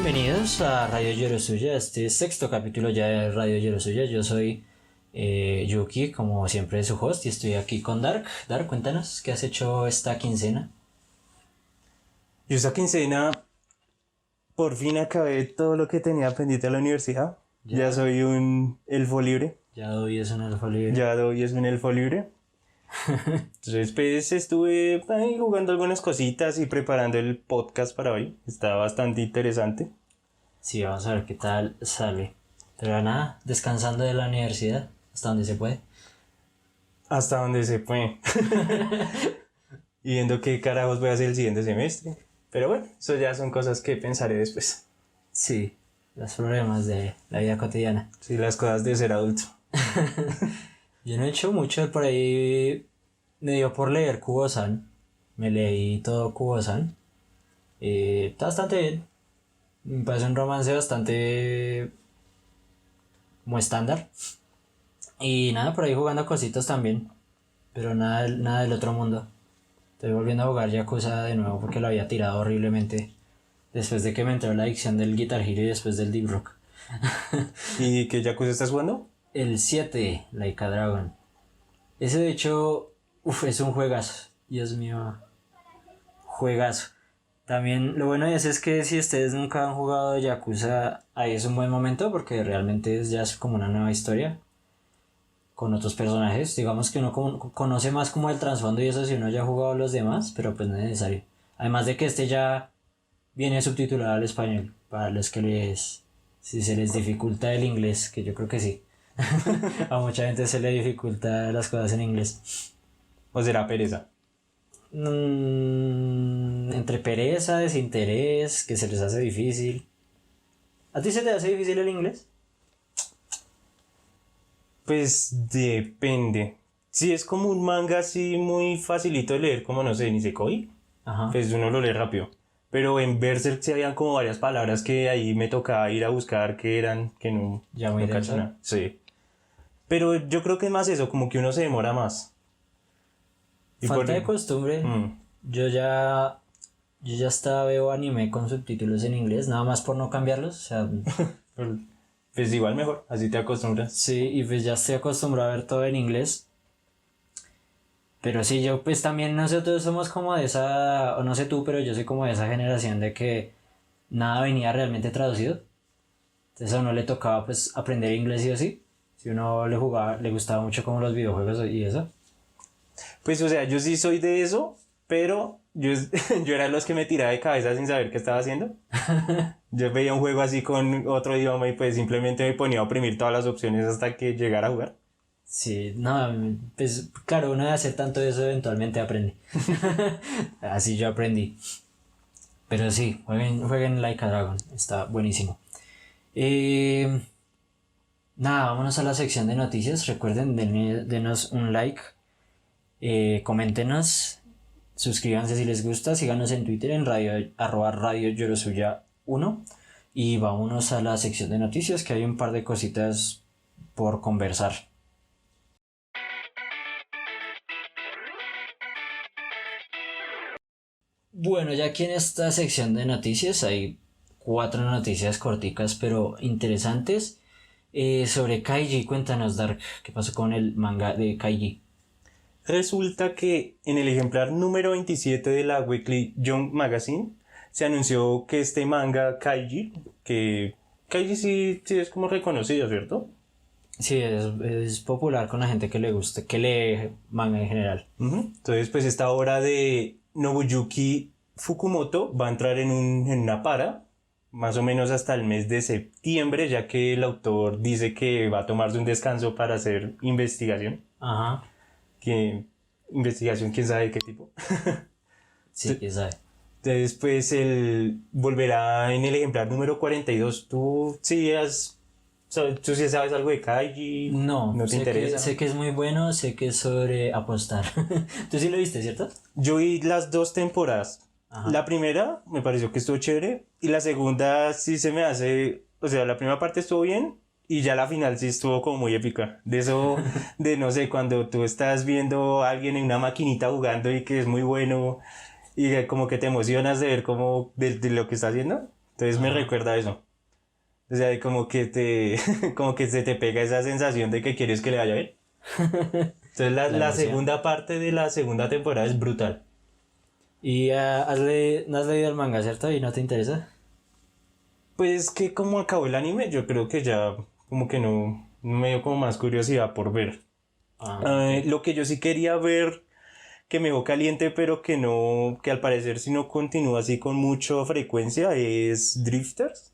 Bienvenidos a Radio Yorosuya, este sexto capítulo ya de Radio Yorosuya. Yo soy Yuki, como siempre su host, y estoy aquí con Dark. Dark, cuéntanos, ¿qué has hecho esta quincena? Yo esta quincena por fin acabé todo lo que tenía pendiente de la universidad. Ya soy un elfo libre. Ya hoy es un elfo libre. Ya hoy es un elfo libre. Entonces pues estuve ahí jugando algunas cositas y preparando el podcast para hoy. Está bastante interesante. Sí, vamos a ver qué tal sale. Pero nada, descansando de la universidad, hasta donde se puede. Hasta donde se puede. Y viendo qué carajos voy a hacer el siguiente semestre. Pero bueno, eso ya son cosas que pensaré después. Sí, los problemas de la vida cotidiana. Sí, las cosas de ser adulto. Yo no he hecho mucho, por ahí me dio por leer Kubo-san. Me leí todo Kubo-san. Está bastante bien. Me parece un romance bastante como estándar. Y nada, por ahí jugando cositas también. Pero nada del otro mundo. Estoy volviendo a jugar Yakuza de nuevo porque lo había tirado horriblemente. Después de que me entró la adicción del Guitar Hero y después del Deep Rock. ¿Y qué Yakuza estás jugando? El 7, Like a Dragon. Ese de hecho, es un juegazo. Dios mío. Juegazo. También lo bueno de ese es que si ustedes nunca han jugado Yakuza, ahí es un buen momento porque realmente ya es como una nueva historia. Con otros personajes. Digamos que uno conoce más como el trasfondo y eso si uno ya ha jugado los demás, pero pues no es necesario. Además de que este ya viene subtitulado al español. Para los que si se les dificulta el inglés, que yo creo que sí. A mucha gente se le dificulta las cosas en inglés. ¿O será pereza? Entre pereza, desinterés, que se les hace difícil. ¿A ti se te hace difícil el inglés? Pues depende. Si es como un manga así muy facilito de leer, como no sé, Nisekoi, Ajá. pues uno lo lee rápido. Pero en Berserk sí habían como varias palabras que ahí me tocaba ir a buscar que eran, que no, Ya muy no cacho denso. nada. Sí. Pero yo creo que es más eso, como que uno se demora más. Y Falta de costumbre. Mm. Yo ya hasta veo anime con subtítulos en inglés, nada más por no cambiarlos. O sea, Pues igual mejor, así te acostumbras. sí, y pues ya estoy acostumbrado a ver todo en inglés. Pero sí, yo pues también nosotros somos como de esa, o no sé tú, pero yo soy como de esa generación de que nada venía realmente traducido. Entonces a uno le tocaba pues aprender inglés sí o sí. Si uno le gustaba mucho como los videojuegos y eso. Pues o sea, yo sí soy de eso, pero yo era de los que me tiraba de cabeza sin saber qué estaba haciendo. Yo veía un juego así con otro idioma y pues simplemente me ponía a oprimir todas las opciones hasta que llegara a jugar. Sí, no, pues claro, uno de hacer tanto eso eventualmente aprende. Así yo aprendí. Pero sí, jueguen Like a Dragon, está buenísimo. Nada, vámonos a la sección de noticias. Recuerden, denos un like, coméntenos, suscríbanse si les gusta, síganos en Twitter en @Radio Yorosuya 1 y vámonos a la sección de noticias que hay un par de cositas por conversar. Bueno, ya aquí en esta sección de noticias hay 4 noticias corticas pero interesantes. Sobre Kaiji, cuéntanos, Dark, ¿qué pasó con el manga de Kaiji? Resulta que en el ejemplar número 27 de la Weekly Jump Magazine se anunció que este manga Kaiji, que Kaiji sí es como reconocido, ¿cierto? Sí, es popular con la gente que le gusta, que lee manga en general. Entonces pues esta obra de Nobuyuki Fukumoto va a entrar en una para, más o menos hasta el mes de septiembre, ya que el autor dice que va a tomarse un descanso para hacer investigación. Ajá. Investigación, quién sabe de qué tipo. Sí, quién sabe. Entonces, pues él volverá en el ejemplar número 42. ¿Tú sí sabes algo de Kaiji? No, ¿No te interesa? sé que es muy bueno, sé que es sobre apostar. Tú sí lo viste, ¿cierto? Yo vi las 2 temporadas. Ajá. La primera me pareció que estuvo chévere y la segunda sí se me hace, o sea, la primera parte estuvo bien y ya la final sí estuvo como muy épica. De eso, de no sé, cuando tú estás viendo a alguien en una maquinita jugando y que es muy bueno y como que te emocionas de ver cómo de lo que está haciendo. Entonces me recuerda a eso. O sea, como que como que se te pega esa sensación de que quieres que le vaya bien. Entonces la emoción. segunda parte de la segunda temporada es brutal. ¿Y no has leído el manga, cierto? ¿Y no te interesa? Pues que como acabó el anime, yo creo que ya como que no me dio como más curiosidad por ver. Ok. Lo que yo sí quería ver, que me dejó caliente, pero que no, que al parecer si no continúa así con mucha frecuencia, es Drifters,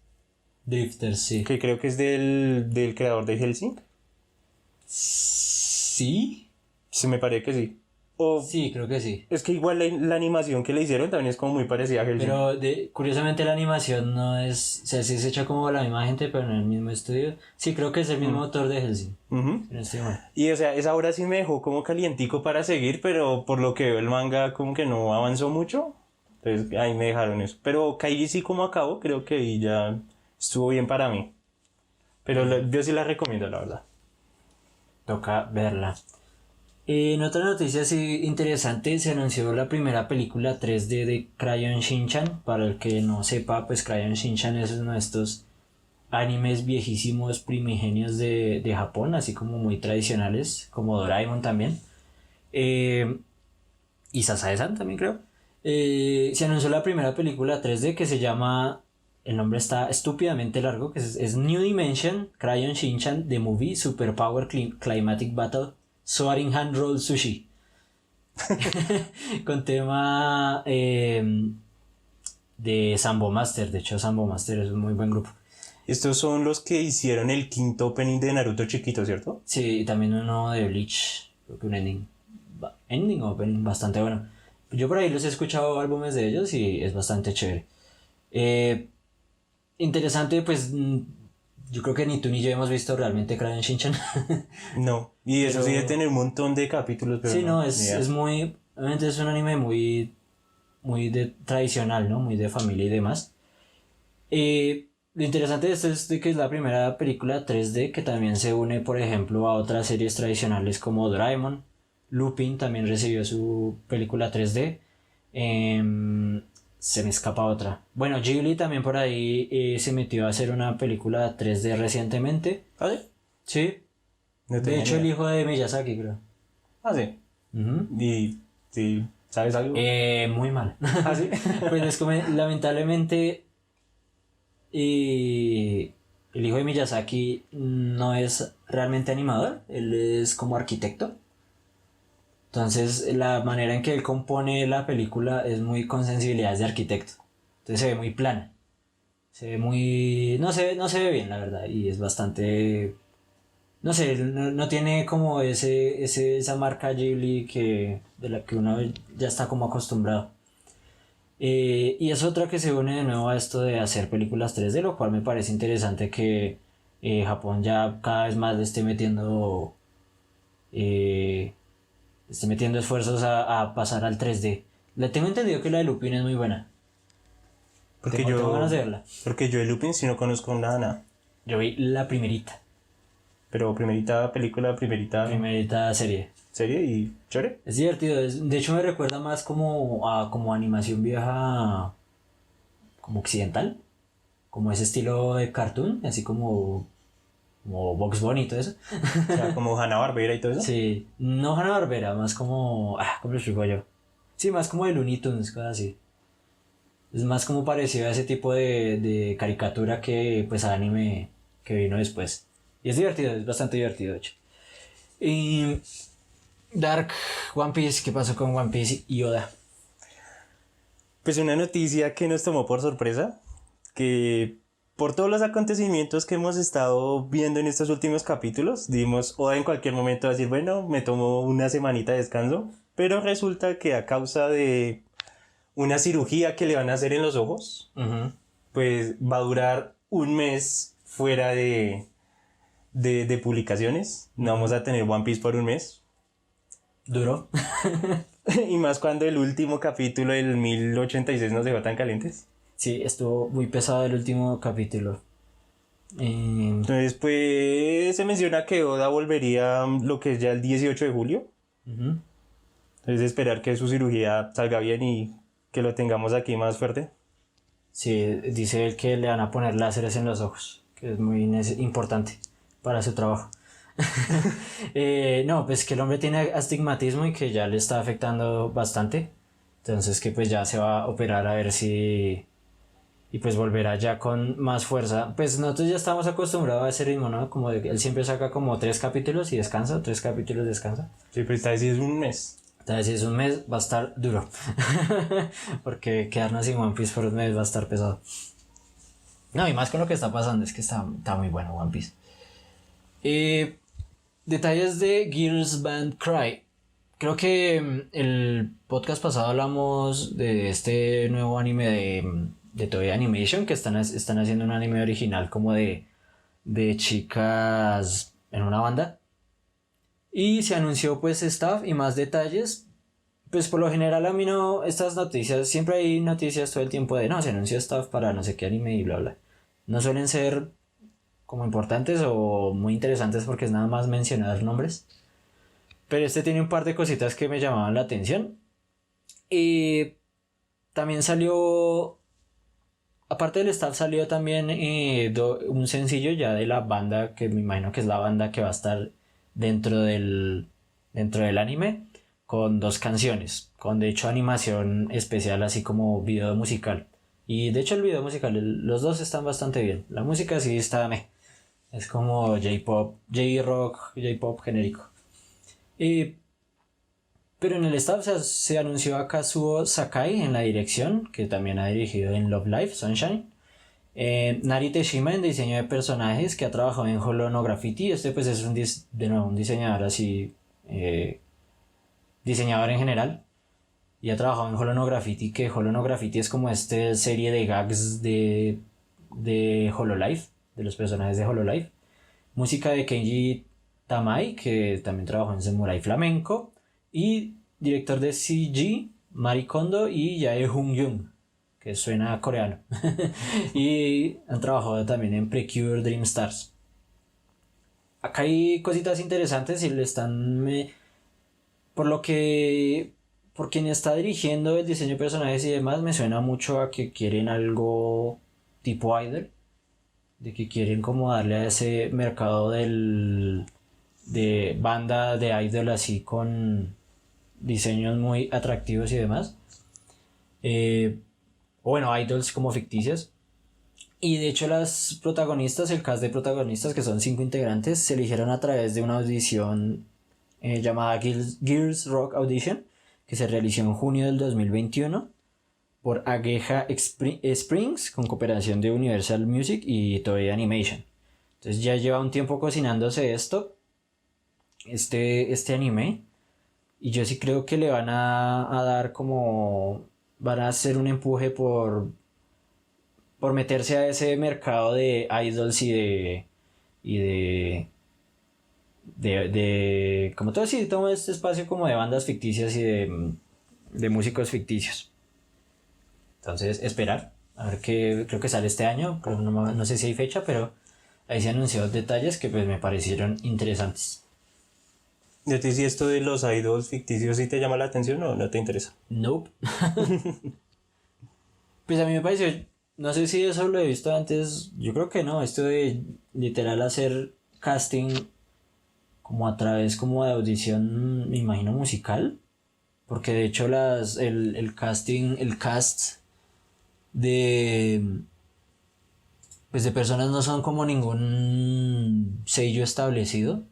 Drifter, sí. que creo que es del creador de Hellsing. ¿Sí? Se me parece que sí. O Sí, creo que sí. es que igual la animación que le hicieron también es como muy parecida a Hellsing. Pero curiosamente la animación no es... O sea, sí es hecha como la misma gente, pero en el mismo estudio. Sí, creo que es el mismo autor de Hellsing. Ujú. Si no estoy mal. Y o sea, esa obra sí me dejó como calientico para seguir, pero por lo que veo el manga como que no avanzó mucho. Entonces ahí me dejaron eso. Pero Kaiji sí como acabó, creo que ahí ya estuvo bien para mí. Pero yo sí la recomiendo, la verdad. Toca verla. En otra noticia así interesante, se anunció la primera película 3D de Crayon Shin-chan. Para el que no sepa, pues Crayon Shin-chan es uno de estos animes viejísimos primigenios de Japón, así como muy tradicionales, como Doraemon también. Y Sasae-san también creo. Se anunció la primera película 3D que se llama... El nombre está estúpidamente largo, que es New Dimension Crayon Shin-chan The Movie Super Power Climatic Battle Soaring Hand Roll Sushi. Con tema de Sambo Master. De hecho, Sambo Master es un muy buen grupo. Estos son los que hicieron el quinto opening de Naruto chiquito, ¿cierto? Sí, y también uno de Bleach. Creo que un ending. Ending o opening bastante bueno. Yo por ahí los he escuchado álbumes de ellos y es bastante chévere. Interesante, pues yo creo que ni tú ni yo hemos visto realmente Crayon Shin-chan. No. Y eso Pero- sí debe tener un montón de capítulos, pero Sí, no, ni idea. es muy... Obviamente es un anime muy, muy tradicional, ¿no? Muy de familia y demás. Lo interesante de esto es de que es la primera película 3D que también se une, por ejemplo, a otras series tradicionales como Doraemon. Lupin también recibió su película 3D. Se me escapa otra. Bueno, Ghibli también por ahí se metió a hacer una película 3D recientemente. ¿Ah, sí? Sí. No De tenía hecho, ni el idea. hijo de Miyazaki, creo. Ah, sí. Ujú. Y sí, ¿sabes algo? Muy mal. Ah, sí. Pues es como, lamentablemente, el hijo de Miyazaki no es realmente animador, él es como arquitecto. Entonces, la manera en que él compone la película es muy con sensibilidades de arquitecto. Entonces, se ve muy plana. Se ve muy... no se ve bien, la verdad. Y es bastante... No sé, no tiene como esa marca Ghibli de la que uno ya está como acostumbrado. Y es otra que se une de nuevo a esto de hacer películas 3D, lo cual me parece interesante que Japón ya cada vez más le eh, esté metiendo esfuerzos a pasar al 3D. Le tengo entendido que la de Lupin es muy buena. Porque Tengo ganas de yo, verla. porque yo de Lupin sí no conozco nada. Yo vi la Pero primerita película, primerita serie. serie y chore. Es divertido, de hecho me recuerda más como animación vieja, como occidental, como ese estilo de cartoon, así como Bugs Bunny y todo eso. O sea, como Hanna-Barbera y todo eso. Sí, no Hanna-Barbera, más ¿cómo lo explico yo? Sí, más como de Looney Tunes, cosas así. Es más como parecido a ese tipo de caricatura que pues anime que vino después. Y es divertido, es bastante divertido de hecho. Y Dark, One Piece, ¿qué pasó con One Piece y Oda? Pues una noticia que nos tomó por sorpresa, que por todos los acontecimientos que hemos estado viendo en estos últimos capítulos, dimos Oda en cualquier momento a decir, bueno, me tomo una semanita de descanso, pero resulta que a causa de una cirugía que le van a hacer en los ojos, pues va a durar un mes fuera de publicaciones. No vamos a tener One Piece por un mes. Duro. Y más cuando el último capítulo del 1086 nos dejó tan calientes. Sí, estuvo muy pesado el último capítulo. Entonces, pues se menciona que Oda volvería lo que es ya el 18 de julio. Entonces, esperar que su cirugía salga bien y que lo tengamos aquí más fuerte. Sí, dice él que le van a poner láseres en los ojos, que es muy importante para su trabajo. No, pues que el hombre tiene astigmatismo y que ya le está afectando bastante. Entonces que pues ya se va a operar a ver si... Y pues volverá ya con más fuerza. Pues nosotros ya estamos acostumbrados a ese ritmo, ¿no? Como de que él siempre saca como 3 capítulos y descansa, 3 capítulos descansa. Sí, pero esta vez sí es un mes. Entonces si es un mes va a estar duro. Porque quedarnos sin One Piece por un mes va a estar pesado. No, y más con lo que está pasando, es que está muy bueno One Piece. Detalles de Gears Band Cry. Creo que el podcast pasado hablamos de este nuevo anime de Toei Animation, que están haciendo un anime original como de chicas en una banda. Y se anunció pues staff y más detalles. Pues por lo general a mí no, estas noticias, siempre hay noticias todo el tiempo de no, se anunció staff para no sé qué anime y bla bla. No suelen ser como importantes o muy interesantes porque es nada más mencionar nombres. Pero este tiene un par de cositas que me llamaban la atención. Y también salió, aparte del staff, salió también un sencillo ya de la banda, que me imagino que es la banda que va a estar dentro del anime, con 2 canciones, con de hecho animación especial, así como video musical. Y de hecho el video musical, los dos están bastante bien. La música sí está es como J-pop, J-rock, J-pop genérico. Pero en el staff se anunció a Kazuo Sakai en la dirección, que también ha dirigido en Love Live, Sunshine. Nari Teshima en diseño de personajes, que ha trabajado en Hollow No Graffiti. Este pues es de nuevo un diseñador así, diseñador en general. Y ha trabajado en Hollow No Graffiti, que Hollow No Graffiti es como esta serie de gags de Hololive, de los personajes de Hololive. Música de Kenji Tamai, que también trabajó en Samurai Flamenco. Y director de CG, Mari Kondo y Jae Hoon Jung, que suena coreano. Y han trabajado también en Precure Dream Stars. Acá hay cositas interesantes y le están... por lo que... por quien está dirigiendo el diseño de personajes y demás, me suena mucho a que quieren algo tipo idol. De que quieren como darle a ese mercado de banda de idol así con diseños muy atractivos y demás. O bueno, idols como ficticias. Y de hecho las protagonistas, el cast de protagonistas, que son 5 integrantes, se eligieron a través de una audición llamada Gears Rock Audition, que se realizó en junio del 2021 por Ageha Springs, con cooperación de Universal Music y Toei Animation. Entonces ya lleva un tiempo cocinándose este anime. Y yo sí creo que le van a dar como... van a hacer un empuje por meterse a ese mercado de idols y de como todo así, todo este espacio como de bandas ficticias y de músicos ficticios. Entonces, esperar. A ver qué creo que sale este año. No sé si hay fecha, pero ahí se anunció detalles que pues me parecieron interesantes. ¿Y a ti si esto de los idols ficticios sí te llama la atención o no te interesa? Nope. Pues a mí me pareció, no sé si eso lo he visto antes, yo creo que no, esto de literal hacer casting como a través como de audición, me imagino musical, porque de hecho el casting, el cast de pues de personas no son como ningún sello establecido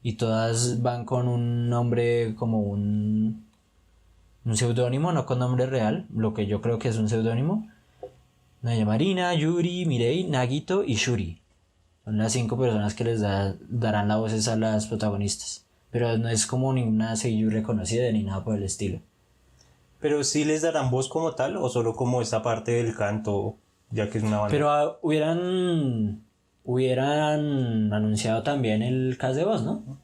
y todas van con un nombre como un seudónimo, no con nombre real, lo que yo creo que es un seudónimo. Naya Marina, Yuri, Mirei, Nagito y Shuri. Son las 5 personas que les darán las voces a las protagonistas. Pero no es como ninguna seiyuu reconocida ni nada por el estilo. ¿Pero sí les darán voz como tal o solo como esta parte del canto, ya que es una banda? Pero hubieran anunciado también el cast de voz, ¿no?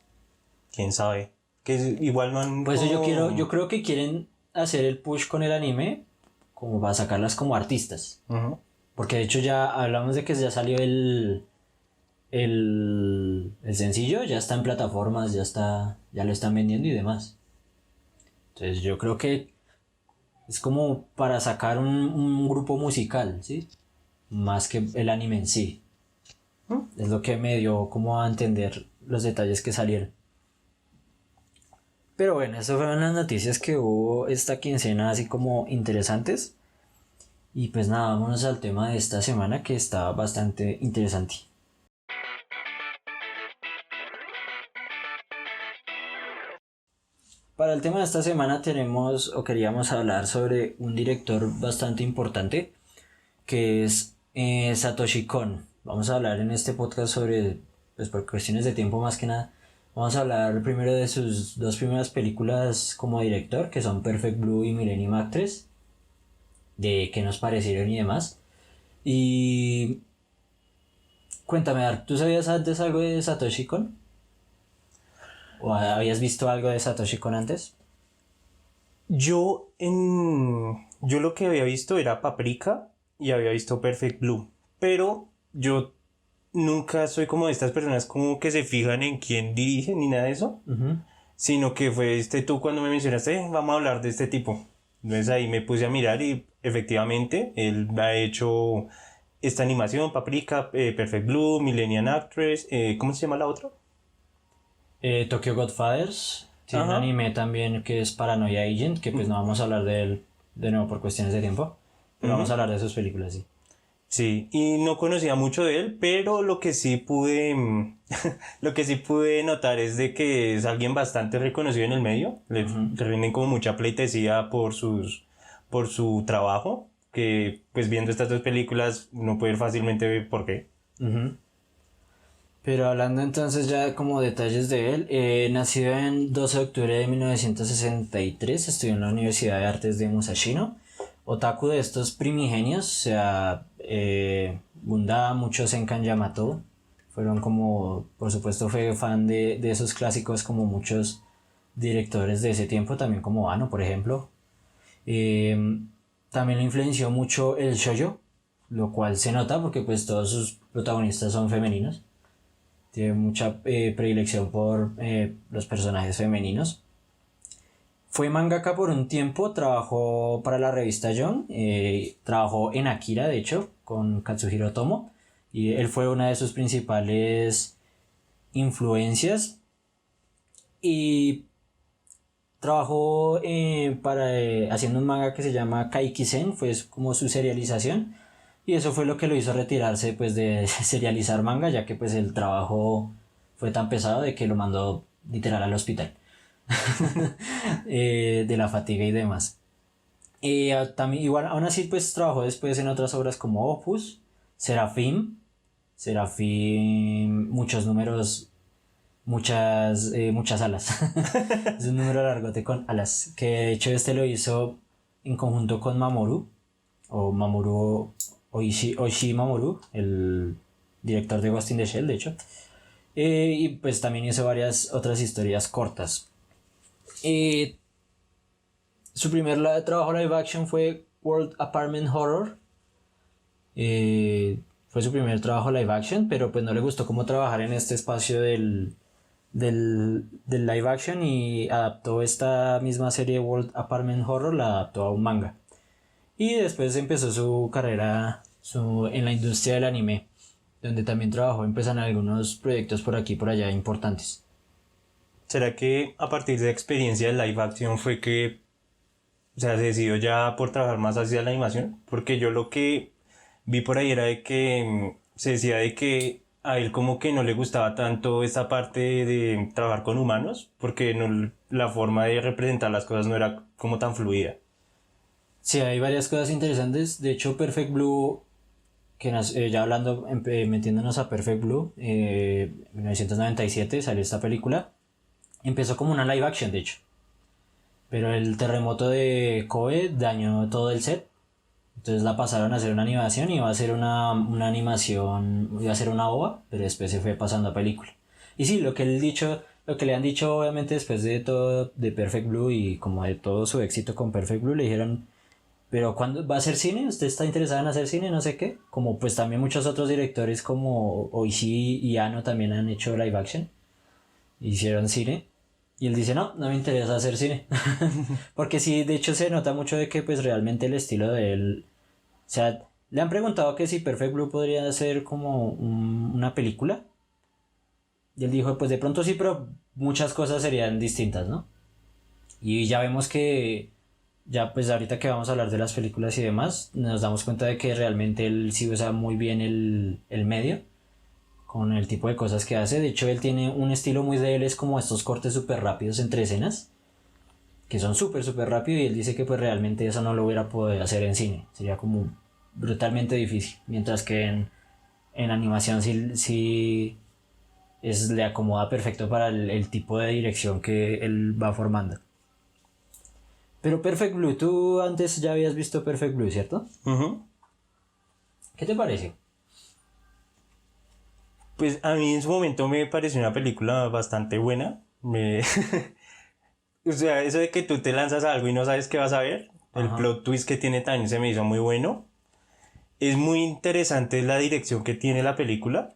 ¿Quién sabe? Que igual no han... Por eso yo creo que quieren hacer el push con el anime como para sacarlas como artistas. Uh-huh. Porque de hecho ya hablamos de que ya salió el sencillo, ya está en plataformas, ya lo están vendiendo y demás. Entonces yo creo que Es como para sacar un grupo musical, ¿sí? Más que el anime en sí. Es lo que me dio como a entender los detalles que salieron. Pero bueno, esas fueron las noticias que hubo esta quincena así como interesantes. Y pues nada, vámonos al tema de esta semana que está bastante interesante. Para el tema de esta semana tenemos o queríamos hablar sobre un director bastante importante que es Satoshi Kon. Vamos a hablar en este podcast sobre, pues por cuestiones de tiempo más que nada, vamos a hablar primero de sus dos primeras películas como director, que son Perfect Blue y Millennium Actress, de qué nos parecieron y demás. Y cuéntame, Ar, ¿tú sabías antes algo de Satoshi Kon? ¿O habías visto algo de Satoshi Kon antes? Yo lo que había visto era Paprika y había visto Perfect Blue, pero yo nunca soy como de estas personas como que se fijan en quién dirige ni nada de eso, sino que fue tú cuando me mencionaste, vamos a hablar de este tipo. Entonces ahí me puse a mirar y efectivamente él ha hecho esta animación, Paprika, Perfect Blue, Millennium Actress, ¿cómo se llama la otra? Tokyo Godfathers. Tiene un Ajá. anime también que es Paranoia Agent, que pues no vamos a hablar de él de nuevo por cuestiones de tiempo, pero vamos a hablar de sus películas, sí. Sí, y no conocía mucho de él, pero lo que sí pude, lo que sí pude notar es de que es alguien bastante reconocido en el medio. Le rinden como mucha pleitesía por su trabajo, que pues viendo estas dos películas uno puede ver fácilmente ver por qué. Pero hablando entonces ya como detalles de él, nacido en 12 de octubre de 1963, estudió en la Universidad de Artes de Musashino. Otaku de estos primigenios, o sea, Gundam, muchos Senkan Yamato, fueron como, por supuesto fue fan de esos clásicos como muchos directores de ese tiempo, también como Ano, por ejemplo. También le influenció mucho el shoujo, lo cual se nota porque pues todos sus protagonistas son femeninos. Tiene mucha predilección por los personajes femeninos. Fue mangaka por un tiempo, trabajó para la revista Jump, trabajó en Akira, de hecho, con Katsuhiro Otomo, y él fue una de sus principales influencias. Y trabajó haciendo un manga que se llama Kaikisen, fue como su serialización. Y eso fue lo que lo hizo retirarse pues de serializar manga, ya que pues el trabajo fue tan pesado de que lo mandó literal al hospital. De la fatiga y demás. También, igual, aún así pues trabajó después en otras obras como Opus, Serafim, muchos números, muchas alas. Es un número largote con alas, que de hecho este lo hizo en conjunto con Mamoru, o Mamoru Oishi Mamoru, el director de Ghost in the Shell, de hecho. Y pues también hizo varias otras historias cortas. Su primer trabajo live action fue World Apartment Horror. Fue su primer trabajo live action, pero pues no le gustó cómo trabajar en este espacio del live action y adaptó esta misma serie World Apartment Horror, la adaptó a un manga. Y después empezó su carrera en la industria del anime, donde también trabajó en algunos proyectos por aquí y por allá importantes. ¿Será que a partir de la experiencia de live action fue que, o sea, se decidió ya por trabajar más hacia la animación? Porque yo lo que vi por ahí era de que se decía de que a él como que no le gustaba tanto esta parte de trabajar con humanos, porque no, la forma de representar las cosas no era como tan fluida. Sí, hay varias cosas interesantes. De hecho, Perfect Blue, que ya hablando, metiéndonos a Perfect Blue, 1997 salió esta película. Empezó como una live action, de hecho. Pero el terremoto de Kobe dañó todo el set. Entonces la pasaron a hacer una animación y iba a ser una animación, iba a ser una ova, pero después se fue pasando a película. Y sí, lo que le han dicho obviamente después de todo de Perfect Blue y como de todo su éxito con Perfect Blue, le dijeron, pero ¿cuándo va a hacer cine? ¿Usted está interesado en hacer cine? No sé qué. Como pues también muchos otros directores como Oishi y Ano también han hecho live action. Hicieron cine. Y él dice, no, no me interesa hacer cine. Porque sí, de hecho se nota mucho de que pues realmente el estilo de él... O sea, le han preguntado que si Perfect Blue podría ser como una película. Y él dijo, pues de pronto sí, pero muchas cosas serían distintas, ¿no? Y ya vemos que, ya pues ahorita que vamos a hablar de las películas y demás, nos damos cuenta de que realmente él sí usa muy bien el medio con el tipo de cosas que hace. De hecho, él tiene un estilo muy de él, es como estos cortes súper rápidos entre escenas, que son súper rápidos, y él dice que pues realmente eso no lo hubiera podido hacer en cine, sería como brutalmente difícil, mientras que en animación sí le acomoda perfecto para el tipo de dirección que él va formando. Pero Perfect Blue, tú antes ya habías visto Perfect Blue, ¿cierto? Ujú. ¿Qué te parece? Pues a mí en su momento me pareció una película bastante buena. O sea, eso de que tú te lanzas a algo y no sabes qué vas a ver, el Ajá. plot twist que tiene también se me hizo muy bueno. Es muy interesante la dirección que tiene la película,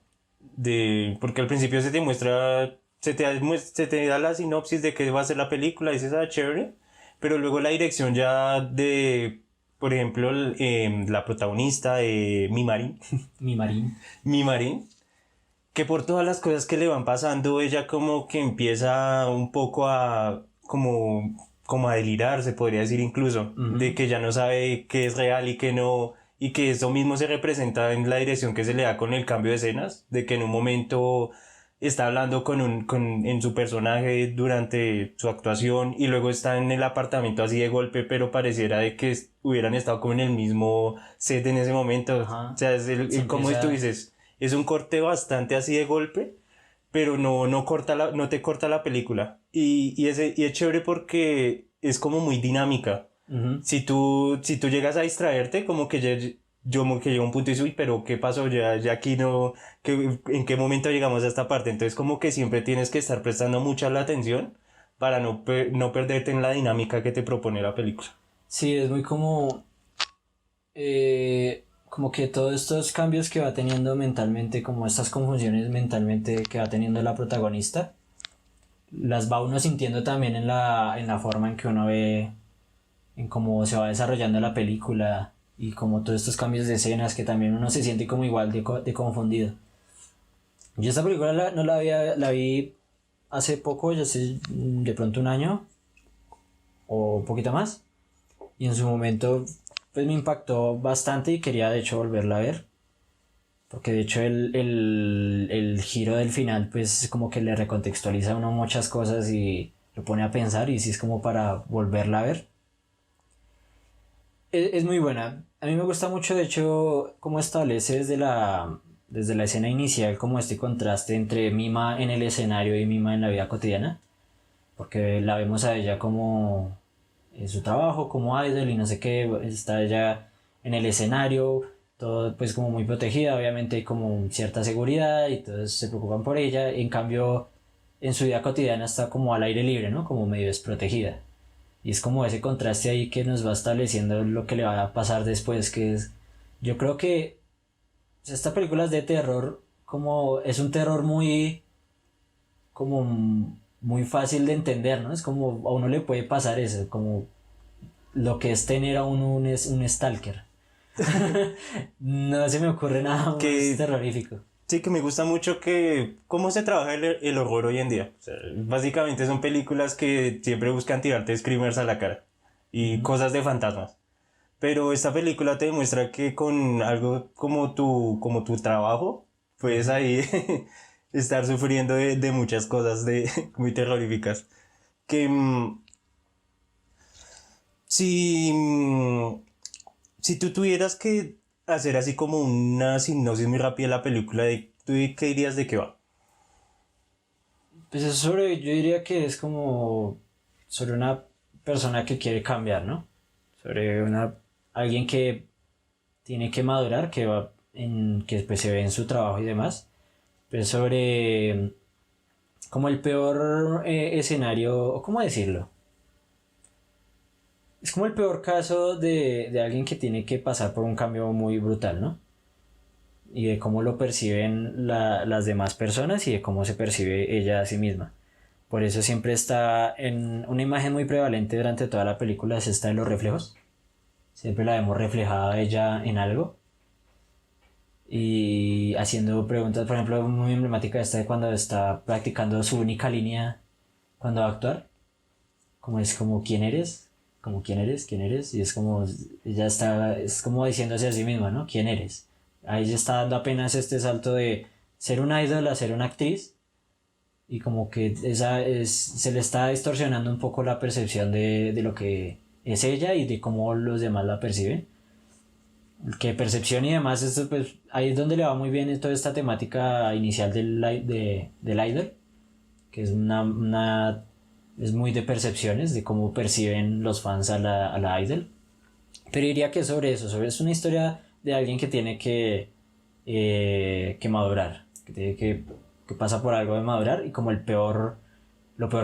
porque al principio se te muestra, se te da la sinopsis de qué va a ser la película, y dices, ah, chévere, pero luego la dirección ya de, por ejemplo, la protagonista, Mimari, Mi Marín. Mimari, que por todas las cosas que le van pasando, ella como que empieza un poco como a delirar, se podría decir incluso, de Ujú. que ya no sabe qué es real y qué no, y que eso mismo se representa en la dirección que se le da con el cambio de escenas, de que en un momento está hablando en su personaje durante su actuación y luego está en el apartamento así de golpe, pero pareciera de que hubieran estado como en el mismo set en ese momento. O Ajá. sea, es Se como tú empieza... dices, es un corte bastante así de golpe, pero no te corta la película. Y es chévere porque es como muy dinámica. Ujú. Si tú llegas a distraerte, como que yo como que llega un punto y dice, uy, pero ¿qué pasó? Ya aquí no, ¿en qué momento llegamos a esta parte? Entonces como que siempre tienes que estar prestando mucha la atención para no perderte en la dinámica que te propone la película. Sí, es muy como que todos estos cambios que va teniendo mentalmente, como estas confusiones mentalmente que va teniendo la protagonista, las va uno sintiendo también en la forma en que uno ve, en cómo se va desarrollando la película y como todos estos cambios de escenas que también uno se siente como igual de confundido. Yo esta película no la vi hace poco, ya hace de pronto un año o un poquito más, y en su momento pues me impactó bastante y quería de hecho volverla a ver. Porque de hecho el giro del final pues como que le recontextualiza a uno muchas cosas y lo pone a pensar y sí es como para volverla a ver. Es muy buena. A mí me gusta mucho de hecho cómo establece desde la escena inicial como este contraste entre Mima en el escenario y Mima en la vida cotidiana. Porque la vemos a ella como en su trabajo, como idol y no sé qué, está ella en el escenario, todo pues como muy protegida, obviamente hay como cierta seguridad y todos se preocupan por ella, en cambio en su vida cotidiana está como al aire libre, ¿no? Como medio desprotegida. Y es como ese contraste ahí que nos va estableciendo lo que le va a pasar después, que es, yo creo que esta película es de terror, como es un terror como muy fácil de entender, ¿no? Es como a uno le puede pasar eso, como lo que es tener a uno un stalker. No se me ocurre nada más Que terrorífico. sí, que me gusta mucho que cómo se trabaja el horror hoy en día. O sea, básicamente son películas que siempre buscan tirarte screamers a la cara y Ujú. cosas de fantasmas. Pero esta película te demuestra que con algo como tu trabajo, puedes Ujú. ahí estar sufriendo de muchas cosas muy terroríficas. Que si, si tú tuvieras que hacer así como una hipnosis muy rápida de la película, ¿tú qué dirías de qué va? Pues eso yo diría que es como sobre una persona que quiere cambiar, ¿no? Sobre alguien que tiene que madurar, que pues se ve en su trabajo y demás. Pues sobre como el peor escenario, o cómo decirlo. Es como el peor caso de alguien que tiene que pasar por un cambio muy brutal, ¿no? Y de cómo lo perciben las demás personas y de cómo se percibe ella a sí misma. Por eso siempre está en una imagen muy prevalente durante toda la película, es esta de los reflejos. Siempre la vemos reflejada a ella en algo. Y haciendo preguntas, por ejemplo, muy emblemática esta de cuando está practicando su única línea cuando va a actuar. Como es como ¿quién eres? Como ¿quién eres? ¿Quién eres? Y es como ella está, es como diciéndose a sí misma, ¿no? ¿Quién eres? Ahí ella está dando apenas este salto de ser una ídola a ser una actriz. Y como que se le está distorsionando un poco la percepción de lo que es ella y de cómo los demás la perciben. Que percepción y demás, esto, pues, ahí es donde le va muy bien toda esta temática inicial del idol, que es es muy de percepciones, de cómo perciben los fans a la idol. Pero diría que sobre eso, es una historia de alguien que tiene que madurar, que pasa por algo de madurar y como lo peor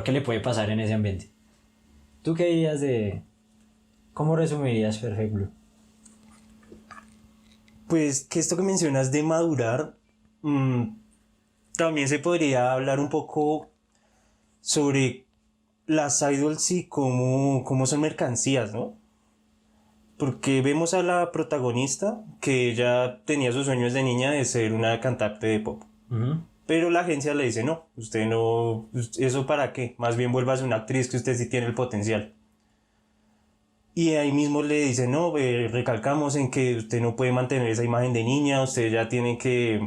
que le puede pasar en ese ambiente. ¿Tú qué dirías cómo resumirías Perfect Blue? Pues que esto que mencionas de madurar, también se podría hablar un poco sobre las idols y cómo son mercancías, ¿no? Porque vemos a la protagonista que ella tenía sus sueños de niña de ser una cantante de pop. Uh-huh. Pero la agencia le dice, no, usted no, ¿eso para qué? Más bien vuélvase una actriz que usted sí tiene el potencial. Y ahí mismo le dice, no, recalcamos en que usted no puede mantener esa imagen de niña, usted ya tiene que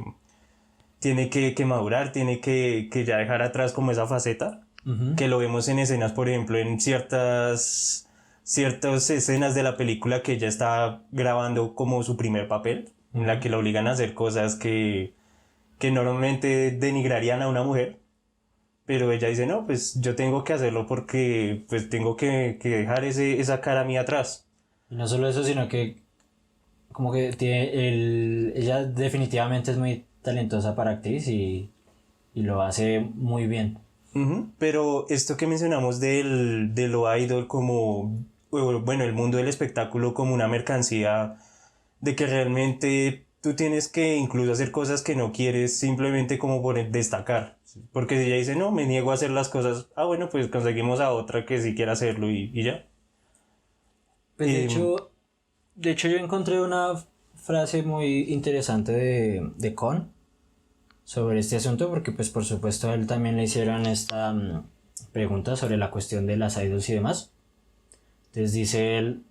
madurar, tiene que ya dejar atrás como esa faceta, Uh-huh. que lo vemos en escenas, por ejemplo, en ciertas escenas de la película que ella está grabando como su primer papel, en la que la obligan a hacer cosas que normalmente denigrarían a una mujer. Pero ella dice, no, pues yo tengo que hacerlo porque pues tengo que dejar esa cara mía atrás. Y no solo eso, sino que como que ella definitivamente es muy talentosa para actriz y lo hace muy bien. Ujú. Pero esto que mencionamos de lo idol como, bueno, el mundo del espectáculo como una mercancía, de que realmente tú tienes que incluso hacer cosas que no quieres simplemente como por destacar. Porque si ella dice, no, me niego a hacer las cosas, bueno, pues conseguimos a otra que sí quiera hacerlo y ya. Pues Em, de hecho yo encontré una frase muy interesante de Con sobre este asunto porque pues por supuesto a él también le hicieron esta pregunta sobre la cuestión de las idols y demás. Entonces dice él,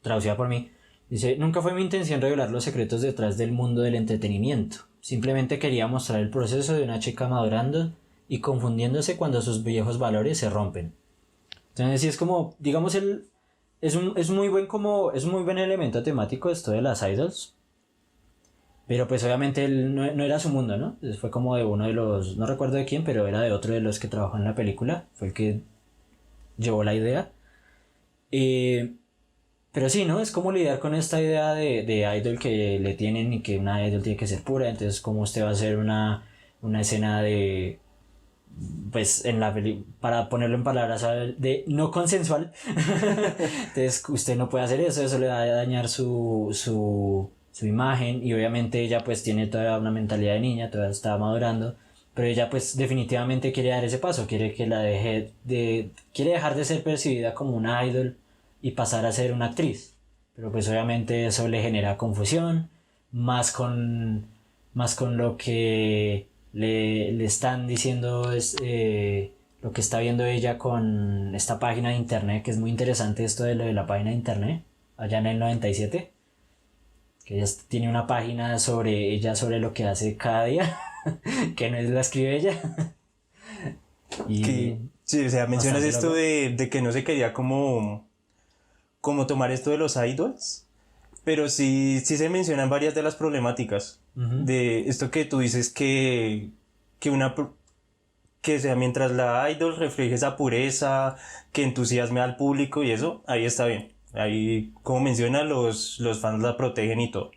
traducida por mí, dice, nunca fue mi intención revelar los secretos detrás del mundo del entretenimiento. Simplemente quería mostrar el proceso de una chica madurando y confundiéndose cuando sus viejos valores se rompen. Entonces sí es como, digamos, es un muy buen elemento temático esto de las idols. Pero pues obviamente él no era su mundo, ¿no? Entonces fue como de uno de los, no recuerdo de quién, pero era de otro de los que trabajó en la película. Fue el que llevó la idea. Eh, pero sí, ¿no? Es como lidiar con esta idea de idol que le tienen y que una idol tiene que ser pura. Entonces, ¿cómo usted va a hacer una escena de, pues, para ponerlo en palabras, ¿sabe? De no consensual? Entonces, usted no puede hacer eso le va a dañar su imagen. Y obviamente ella, pues, tiene toda una mentalidad de niña, todavía está madurando. Pero ella, pues, definitivamente quiere dar ese paso, quiere dejar de ser percibida como una idol y pasar a ser una actriz. Pero pues obviamente eso le genera confusión, más con, más con lo que le están diciendo, lo que está viendo ella con esta página de internet, que es muy interesante esto de lo de la página de internet, allá en el 97, que ella tiene una página sobre ella, sobre lo que hace cada día, que no es la escribe ella. Y sí, o sea, mencionas bastante esto loco. de que no se quería como tomar esto de los idols, pero sí se mencionan varias de las problemáticas Ujú. de esto que tú dices que una que sea mientras la idol refleje esa pureza, que entusiasme al público y eso, ahí está bien. Ahí, como menciona, los fans la protegen y todo.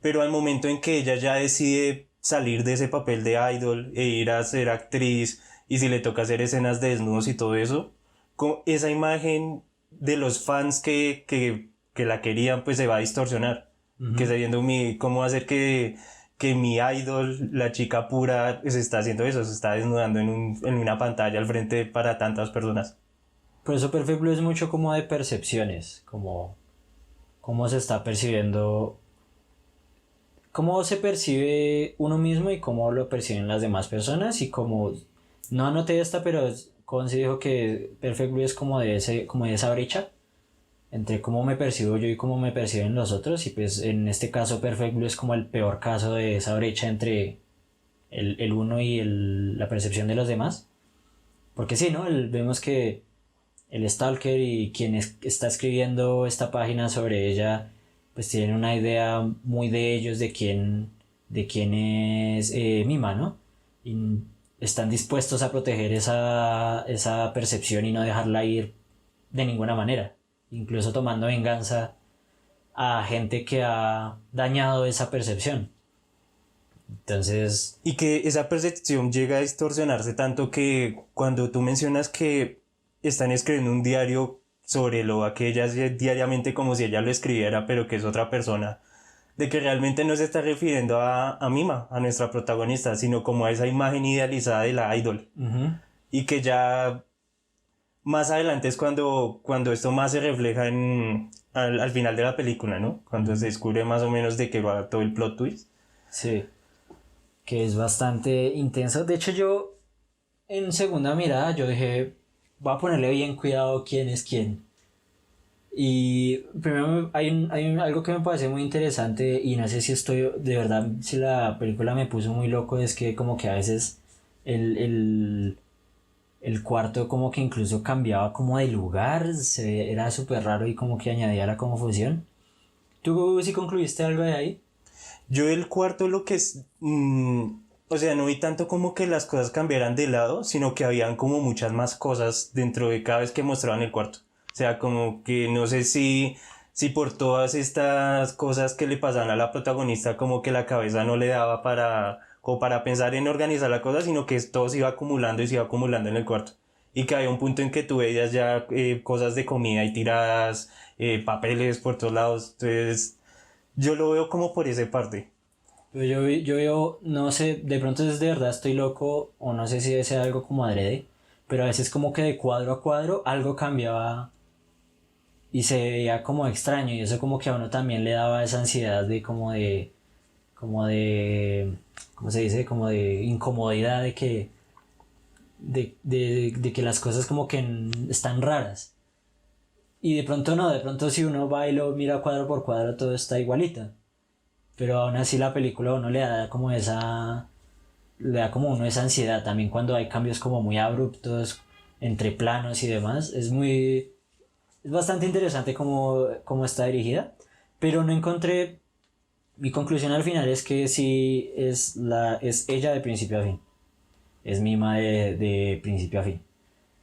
Pero al momento en que ella ya decide salir de ese papel de idol e ir a ser actriz y si le toca hacer escenas de desnudos y todo eso, con esa imagen de los fans que la querían pues se va a distorsionar. Que Ujú. sabiendo cómo hacer que que mi idol, la chica pura, se está haciendo eso, se está desnudando en una pantalla al frente para tantas personas. Por eso Perfect Blue es mucho como de percepciones, como cómo se está percibiendo, cómo se percibe uno mismo y cómo lo perciben las demás personas y como, no anoté esta, pero Conce dijo que Perfect Blue es como de esa brecha entre cómo me percibo yo y cómo me perciben los otros y pues en este caso Perfect Blue es como el peor caso de esa brecha entre el uno y la percepción de los demás. Porque sí, ¿no? Vemos que el stalker y quien está escribiendo esta página sobre ella pues tienen una idea muy de ellos de quién es Mima, ¿no? Y están dispuestos a proteger esa percepción y no dejarla ir de ninguna manera, incluso tomando venganza a gente que ha dañado esa percepción. Entonces, Y que esa percepción llega a distorsionarse tanto que cuando tú mencionas que están escribiendo un diario sobre lo que ella hace diariamente como si ella lo escribiera, pero que es otra persona, de que realmente no se está refiriendo a Mima, a nuestra protagonista, sino como a esa imagen idealizada de la idol. Y que ya más adelante es cuando esto más se refleja al final de la película, ¿no? Cuando se descubre más o menos de qué va todo el plot twist. sí, que es bastante intenso. De hecho, yo en segunda mirada yo dije, voy a ponerle bien cuidado quién es quién. Y primero algo que me parece muy interesante y no sé si estoy de verdad, si la película me puso muy loco, es que como que a veces el, el, el cuarto como que incluso cambiaba como de lugar, era súper raro y como que añadía la confusión. ¿Tú sí concluiste algo de ahí? Yo el cuarto lo que es... o sea, no vi tanto como que las cosas cambiaran de lado, sino que habían como muchas más cosas dentro de cada vez que mostraban el cuarto. O sea, como que no sé si por todas estas cosas que le pasaban a la protagonista, como que la cabeza no le daba como para pensar en organizar la cosa, sino que todo se iba acumulando y se iba acumulando en el cuarto. Y que había un punto en que tú veías ya cosas de comida y tiradas, papeles por todos lados. Entonces, yo lo veo como por esa parte. Pero yo veo, no sé, de pronto es de verdad estoy loco o no sé si es algo como adrede, pero a veces como que de cuadro a cuadro algo cambiaba y se veía como extraño y eso como que a uno también le daba esa ansiedad de ¿cómo se dice? Como de incomodidad de que las cosas como que están raras. Y de pronto no, de pronto si uno va y lo mira cuadro por cuadro todo está igualito. Pero aún así la película a uno le da como uno esa ansiedad también cuando hay cambios como muy abruptos entre planos y demás. Es bastante interesante como está dirigida, pero no encontré, mi conclusión al final es que sí es ella de principio a fin, es Mima de principio a fin,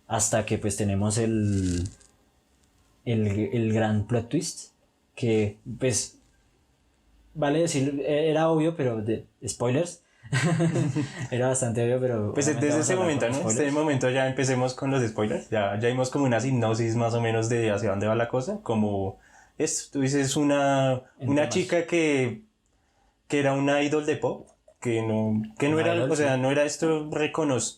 hasta que pues tenemos el gran plot twist, que pues vale decir, era obvio, pero spoilers. Era bastante obvio, pero Pues obviamente desde vamos a ese hablar momento, con ¿no? spoilers. Este momento ya empecemos con los spoilers. Ya vimos como una sinopsis más o menos de hacia dónde va la cosa. Como esto, tú dices En una temas. chica que era una idol de pop, que no Una era, idol, o sea, sí. no era esto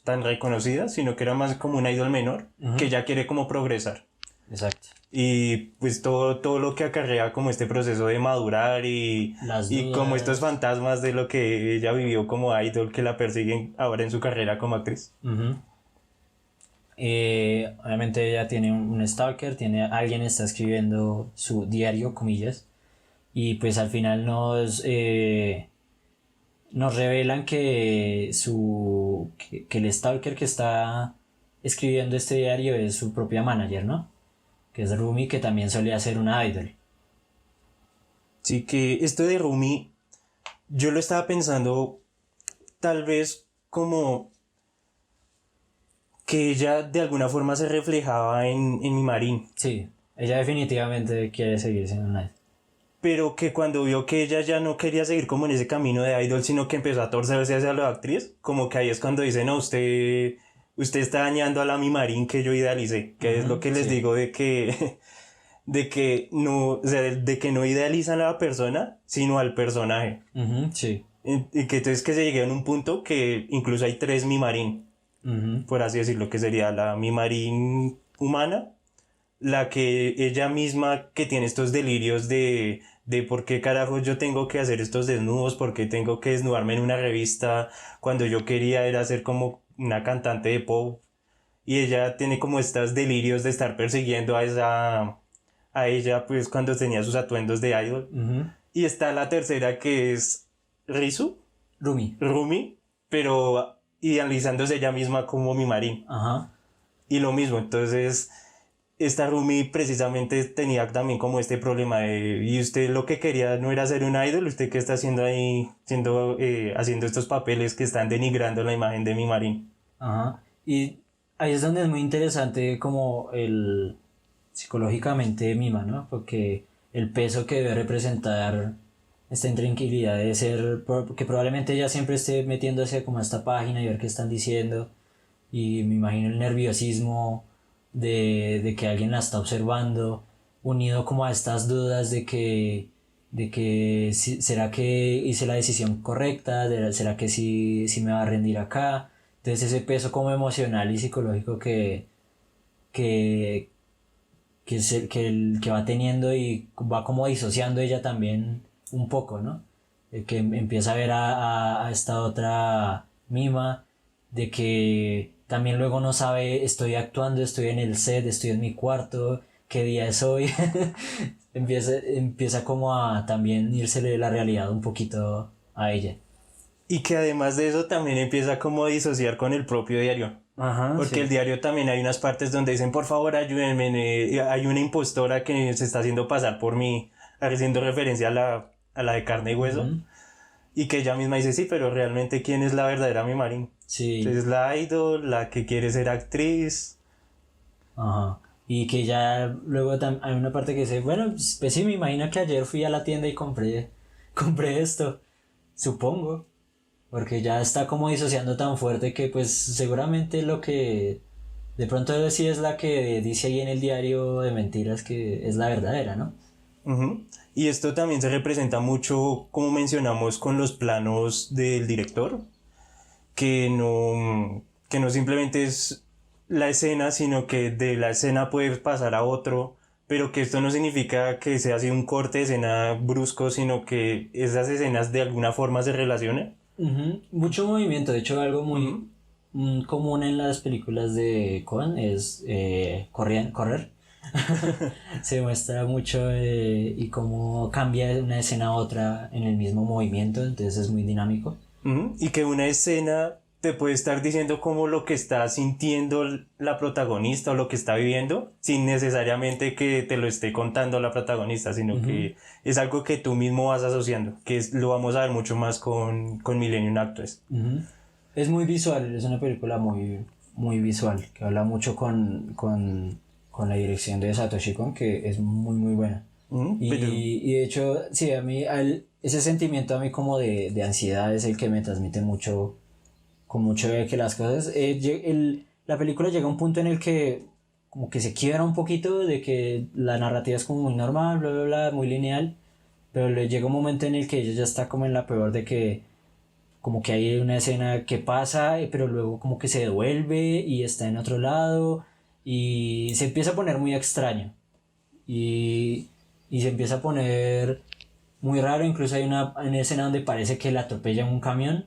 tan reconocida, sino que era más como una idol menor, que ya quiere como progresar. Exacto. Y pues todo lo que acarrea como este proceso de madurar Las y como estos dudas. fantasmas de lo que ella vivió como idol que la persiguen ahora en su carrera como actriz. Ujú. Obviamente ella tiene un stalker, alguien está escribiendo su diario, comillas, y pues al final nos revelan que el stalker que está escribiendo este diario es su propia manager, ¿no? Que es Rumi, que también solía ser una idol. Sí que esto de Rumi, yo lo estaba pensando tal vez como que ella de alguna forma se reflejaba en mi Marín, Sí, ella definitivamente quiere seguir siendo una idol. pero que cuando vio que ella ya no quería seguir como en ese camino de idol, sino que empezó a torcerse hacia la actriz, como que ahí es cuando dice, no, usted está dañando a la mi Marín que yo idealicé, que es lo Ujú, que les sí. digo de que, de que no, o sea, de que no idealizan a la persona, sino al personaje. Ujú, sí. Y que entonces que se llegue a un punto que incluso hay 3 Mimarín, Ujú. por así decirlo, que sería la Mimarín humana, la que ella misma que tiene estos delirios de por qué carajo yo tengo que hacer estos desnudos, por qué tengo que desnudarme en una revista cuando yo quería era ser como una cantante de pop. Y ella tiene como estos delirios de estar persiguiendo a ella pues cuando tenía sus atuendos de idol. Ujú. Y está la tercera que es Rizu, Rumi. Rumi, pero idealizándose ella misma como mi marín. Ajá. Y lo mismo, entonces esta Rumi precisamente tenía también como este problema de, y usted lo que quería no era ser un idol, usted qué está haciendo ahí, haciendo estos papeles que están denigrando la imagen de mi marín. Ajá. Y ahí es donde es muy interesante como el psicológicamente Mima, ¿no? Porque el peso que debe representar esta intranquilidad de ser, que probablemente ella siempre esté metiéndose como a esta página y ver qué están diciendo, y me imagino el nerviosismo de que alguien la está observando, unido como a estas dudas de que será que hice la decisión correcta, será que sí me va a rendir acá. Entonces ese peso como emocional y psicológico que, que va teniendo y va como disociando ella también un poco, ¿no? Que empieza a ver a esta otra Mima, de que también luego no sabe, estoy actuando, estoy en el set, estoy en mi cuarto, qué día es hoy. Empieza como a también írsele la realidad un poquito a ella. Y que además de eso también empieza como a disociar con el propio diario. Ajá, Porque sí. el diario también hay unas partes donde dicen, por favor, ayúdenme, hay una impostora que se está haciendo pasar por mí, haciendo referencia a la de carne y hueso, Ujú. y que ella misma dice, sí, pero realmente, ¿quién es la verdadera mi Marín? Sí. Entonces, la idol, la que quiere ser actriz. Ajá. Y que ya luego hay una parte que dice, bueno, pues sí, me imagino que ayer fui a la tienda y compré esto, supongo, porque ya está como disociando tan fuerte que pues seguramente lo que de pronto sí es la que dice ahí en el diario de mentiras que es la verdadera, ¿no? Ujú. Y esto también se representa mucho, como mencionamos, con los planos del director, que no simplemente es la escena, sino que de la escena puede pasar a otro, pero que esto no significa que sea así un corte de escena brusco, sino que esas escenas de alguna forma se relacionen. Ujú. Mucho movimiento, de hecho algo muy Ujú. común en las películas de Coen es correr. Se muestra mucho y cómo cambia de una escena a otra en el mismo movimiento, entonces es muy dinámico. Ujú. Y que una escena te puede estar diciendo como lo que está sintiendo la protagonista o lo que está viviendo, sin necesariamente que te lo esté contando la protagonista, sino Ujú. que es algo que tú mismo vas asociando, lo vamos a ver mucho más con Millennium Actress. Ujú. Es muy visual, es una película muy visual, que habla mucho con la dirección de Satoshi Kon, que es muy buena. Ujú. Pero, Y de hecho, sí, a mí, ese sentimiento a mí como de ansiedad es el que me transmite mucho, con mucho de que las cosas, la película llega a un punto en el que como que se quiebra un poquito, de que la narrativa es como muy normal, bla, bla, bla, muy lineal, pero le llega un momento en el que ella ya está como en la peor de que como que hay una escena que pasa, pero luego como que se devuelve y está en otro lado y se empieza a poner muy extraño y, y se empieza a poner muy raro, incluso hay una escena donde parece que la atropella un camión,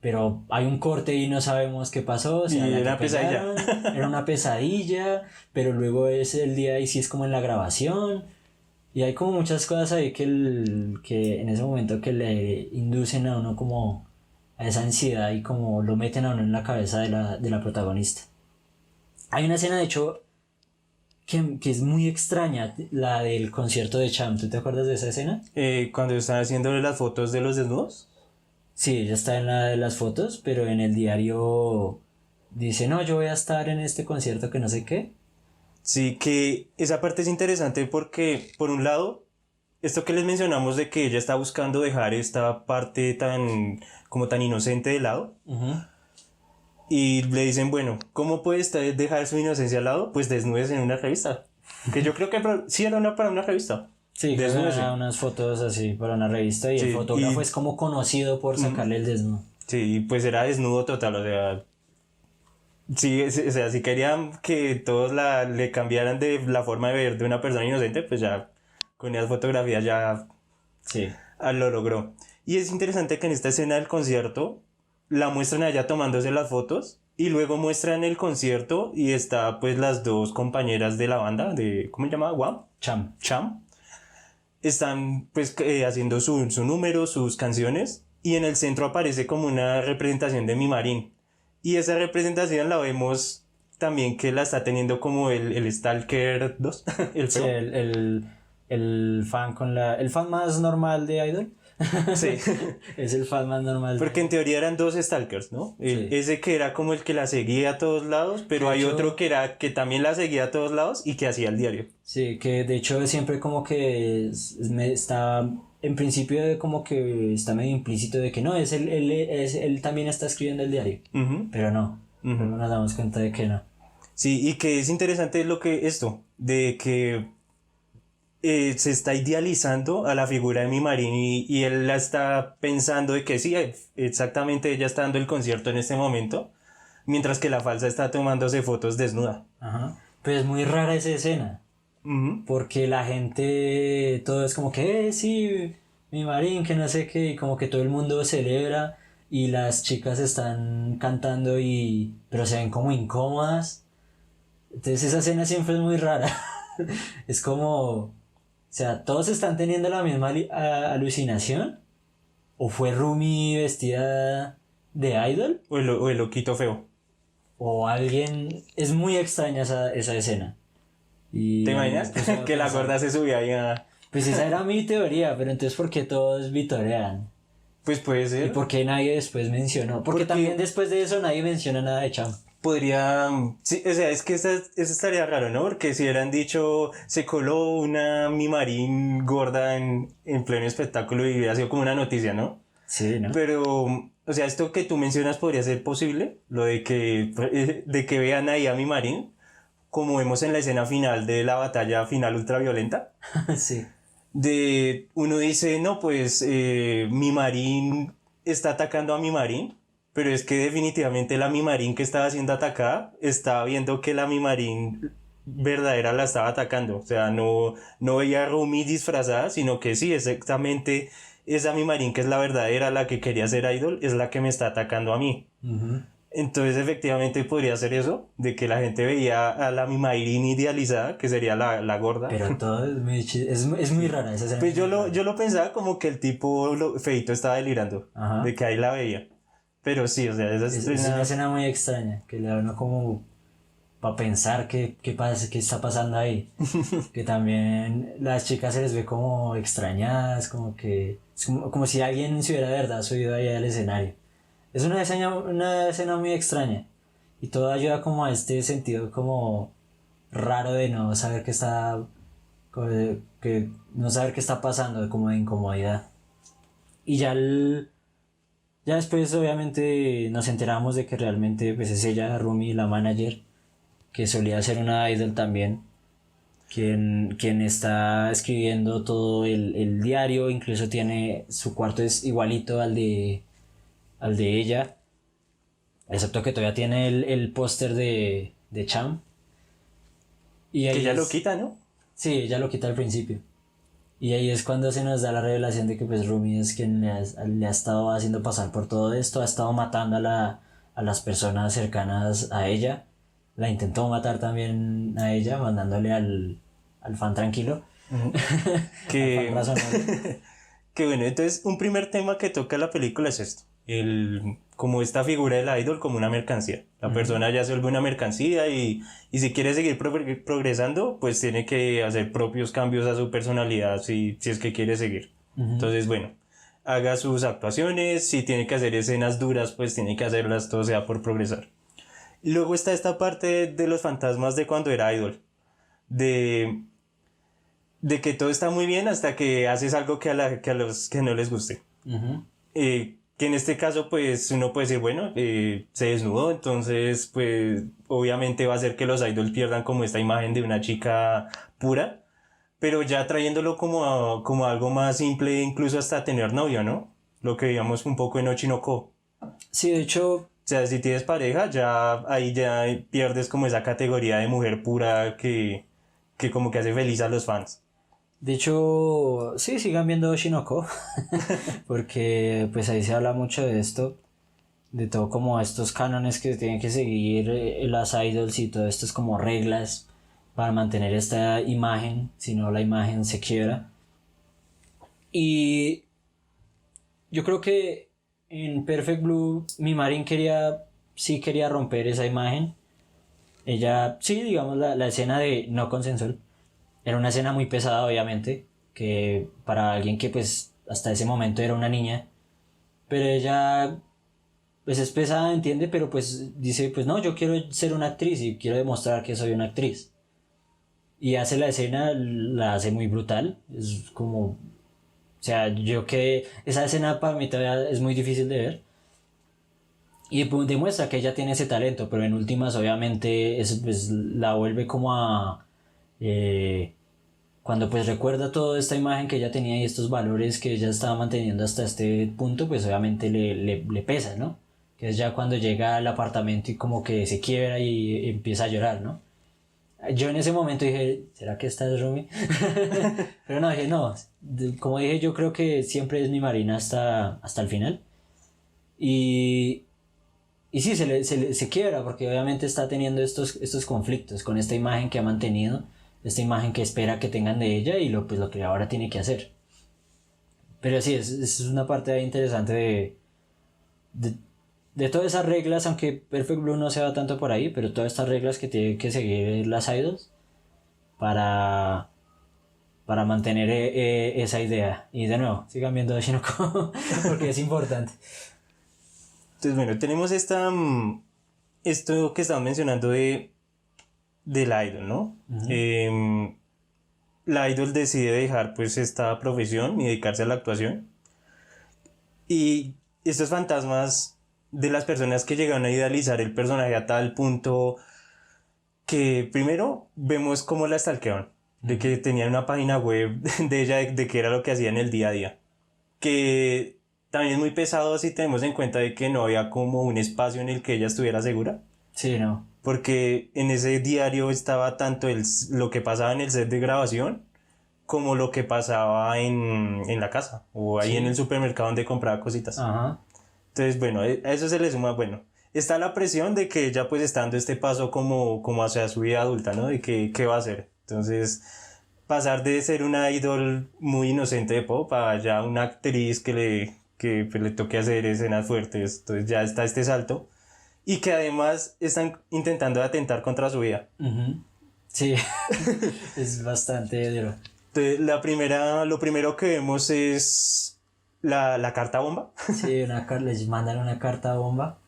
pero hay un corte y no sabemos qué pasó, o sea, y la era pesadilla. atropellaron, era una pesadilla, pero luego es el día y sí es como en la grabación. Y hay como muchas cosas ahí que en ese momento que le inducen a uno como a esa ansiedad y como lo meten a uno en la cabeza de la protagonista. Hay una escena de hecho que es muy extraña, la del concierto de Cham. ¿Tú te acuerdas de esa escena? Cuando están haciéndole las fotos de los desnudos. Sí, ella está en la de las fotos, pero en el diario dice, no, yo voy a estar en este concierto que no sé qué. Sí, que esa parte es interesante porque, por un lado, esto que les mencionamos de que ella está buscando dejar esta parte tan, como tan inocente de lado, Ujú. y le dicen, bueno, ¿cómo puede usted dejar su inocencia al lado? Pues desnudes en una revista. Que yo creo que sí era para una revista. Sí, que desnúdese. era unas fotos así para una revista y Sí, el fotógrafo y- es como conocido por sacarle el desnudo. Sí, y pues era desnudo total, o sea, sí, o sea, si querían que todos le cambiaran de la forma de ver de una persona inocente, pues ya con esas fotografías ya Sí. lo logró. Y es interesante que en esta escena del concierto la muestran allá tomándose las fotos y luego muestran el concierto y está pues las dos compañeras de la banda de, ¿cómo se llama? ¿Wham? Cham. Cham. Están pues haciendo su número, sus canciones y en el centro aparece como una representación de Mi Marín. Y esa representación la vemos también que la está teniendo como el Stalker 2, el Sí, feo. el fan con la... El fan más normal de Idol. Sí. Es el fan más normal. Porque en teoría eran dos Stalkers, ¿no? Sí. Ese que era como el que la seguía a todos lados, pero De hay hecho- otro que era que también la seguía a todos lados y que hacía el diario. Sí, que de hecho siempre como que está... En principio como que está medio implícito de que no, él también está escribiendo el diario. Ujú, Pero no. ujú. Luego nos damos cuenta de que no. Sí, y que es interesante lo que esto, de que se está idealizando a la figura de Mi Marín y él la está pensando de que sí, exactamente ella está dando el concierto en este momento, mientras que la falsa está tomándose fotos desnuda. Ajá. Pero es muy rara esa escena. Ujú, Porque la gente, todo es como que, sí, mi Marín, que no sé qué, y como que todo el mundo celebra y las chicas están cantando pero se ven como incómodas. Entonces esa escena siempre es muy rara. Es como, o sea, todos están teniendo la misma alucinación. ¿O fue Rumi vestida de idol? o el loquito feo. ¿O alguien? Es muy extraña esa escena. Y ¿Te a mí me imaginas? puso a Que la pensar, gorda se subía ahí a... pues esa era mi teoría, pero entonces ¿por qué todos vitorean? Pues puede ¿Y ser. por qué nadie después mencionó? Porque también después de eso nadie menciona nada de Cham. Podría... Sí, o sea, es que eso estaría raro, ¿no? Porque si hubieran dicho, se coló una Mi Marín gorda en pleno espectáculo y hubiera sido como una noticia, ¿no? Sí, ¿no? Pero, o sea, esto que tú mencionas podría ser posible, lo de que vean ahí a Mi Marín, como vemos en la escena final de la batalla final ultraviolenta. Sí. De uno dice, no, pues Mi Marín está atacando a Mi Marín, pero es que definitivamente la Mi Marín que estaba siendo atacada estaba viendo que la Mi Marín verdadera la estaba atacando. O sea, no veía a Rumi disfrazada, sino que sí, exactamente esa Mi Marín que es la verdadera, la que quería ser idol, es la que me está atacando a mí. Ujú. Entonces efectivamente podría ser eso, de que la gente veía a la Mi Marín idealizada, que sería la gorda. Pero todo es muy rara esa escena. Pues es yo muy lo, rara. yo lo pensaba como que el tipo feito estaba delirando, Ajá. de que ahí la veía. Pero sí, o sea, esa Es una escena... escena muy extraña, que le da a uno como para pensar qué pasa, qué está pasando ahí. Que también las chicas se les ve como extrañadas, como que es como si alguien se hubiera de verdad subido ahí al escenario. Es una escena muy extraña y todo ayuda como a este sentido como raro de no saber qué está que no saber qué está pasando, como de incomodidad. Y ya después obviamente nos enteramos de que realmente pues es ella, Rumi, la manager, que solía ser una idol también, quien está escribiendo todo el diario, incluso tiene su cuarto es igualito al de ella, excepto que todavía tiene el póster de Cham. Y Que ahí ya lo quita, ¿no? sí, ella lo quita al principio. Y ahí es cuando se nos da la revelación de que pues Rumi es quien le ha estado haciendo pasar por todo esto, ha estado matando a las personas cercanas a ella, la intentó matar también a ella, mandándole al fan tranquilo, al fan Que, razonable. que bueno, entonces un primer tema que toca la película es esto. Como esta figura del idol como una mercancía. La persona ya se vuelve una mercancía y si quiere seguir progresando, pues tiene que hacer propios cambios a su personalidad si es que quiere seguir. Entonces, bueno, haga sus actuaciones, si tiene que hacer escenas duras, pues tiene que hacerlas, todo sea por progresar. Y luego está esta parte de los fantasmas de cuando era idol. De, de que todo está muy bien hasta que haces algo que a los que no les guste. Ujú. Que en este caso, pues uno puede decir, bueno, se desnudó, entonces, pues obviamente va a hacer que los idols pierdan como esta imagen de una chica pura, pero ya trayéndolo como algo más simple, incluso hasta tener novio, ¿no? Lo que veíamos un poco en Ochinoko. O Sí, de hecho, sea, si tienes pareja, ya ahí ya pierdes como esa categoría de mujer pura que como que hace feliz a los fans. sí, sigan viendo Shinoko, porque pues ahí se habla mucho de esto, de todo como estos cánones que tienen que seguir las idols y todo estas como reglas para mantener esta imagen, si no la imagen se quiebra. Y yo creo que en Perfect Blue mi Marin sí quería romper esa imagen. Ella, sí, digamos, la escena de no consensual era una escena muy pesada, obviamente, que para alguien que pues hasta ese momento era una niña, pero ella pues es pesada, entiende, pero pues dice, pues no, yo quiero ser una actriz y quiero demostrar que soy una actriz. Y hace la escena, la hace muy brutal, es como, o sea, yo que esa escena para mí todavía es muy difícil de ver. Y pues, demuestra que ella tiene ese talento, pero en últimas obviamente pues, la vuelve como a... eh, cuando pues recuerda toda esta imagen que ella tenía y estos valores que ella estaba manteniendo hasta este punto, pues obviamente le pesa, ¿no? Que es ya cuando llega al apartamento y como que se quiebra y empieza a llorar, ¿no? Yo en ese momento dije, ¿será que esta es Rumi? Pero no, dije, no, como dije, yo creo que siempre es mi Marina hasta el final. Y, y sí, se quiebra porque obviamente está teniendo estos conflictos con esta imagen que ha mantenido, esta imagen que espera que tengan de ella y pues, lo que ahora tiene que hacer. Pero sí, es una parte ahí interesante de, de todas esas reglas, aunque Perfect Blue no se va tanto por ahí, pero todas estas reglas que tienen que seguir las idols para, para mantener esa idea. Y de nuevo, sigan viendo Shinoko porque es importante. Entonces, bueno, tenemos esto que estaba mencionando del idol, ¿no? La idol decide dejar pues esta profesión y dedicarse a la actuación. Y estos fantasmas de las personas que llegaron a idealizar el personaje a tal punto que primero vemos cómo la stalkeaban, de que tenían una página web de ella, de qué era lo que hacía en el día a día. Que también es muy pesado si tenemos en cuenta de que no había como un espacio en el que ella estuviera segura. Sí, no. Porque en ese diario estaba tanto lo que pasaba en el set de grabación como lo que pasaba en la casa o ahí Sí. en el supermercado donde compraba cositas. Ajá. Entonces, bueno, a eso se le suma, bueno, está la presión de que ella pues está dando este paso como hacia su vida adulta, ¿no? De que qué va a hacer. Entonces, pasar de ser una idol muy inocente de pop a ya una actriz que pues, le toque hacer escenas fuertes. Entonces ya está este salto. Y que además están intentando atentar contra su vida. Uh-huh. Sí, es bastante duro. Entonces, lo primero que vemos es la carta bomba. Sí, les mandan una carta bomba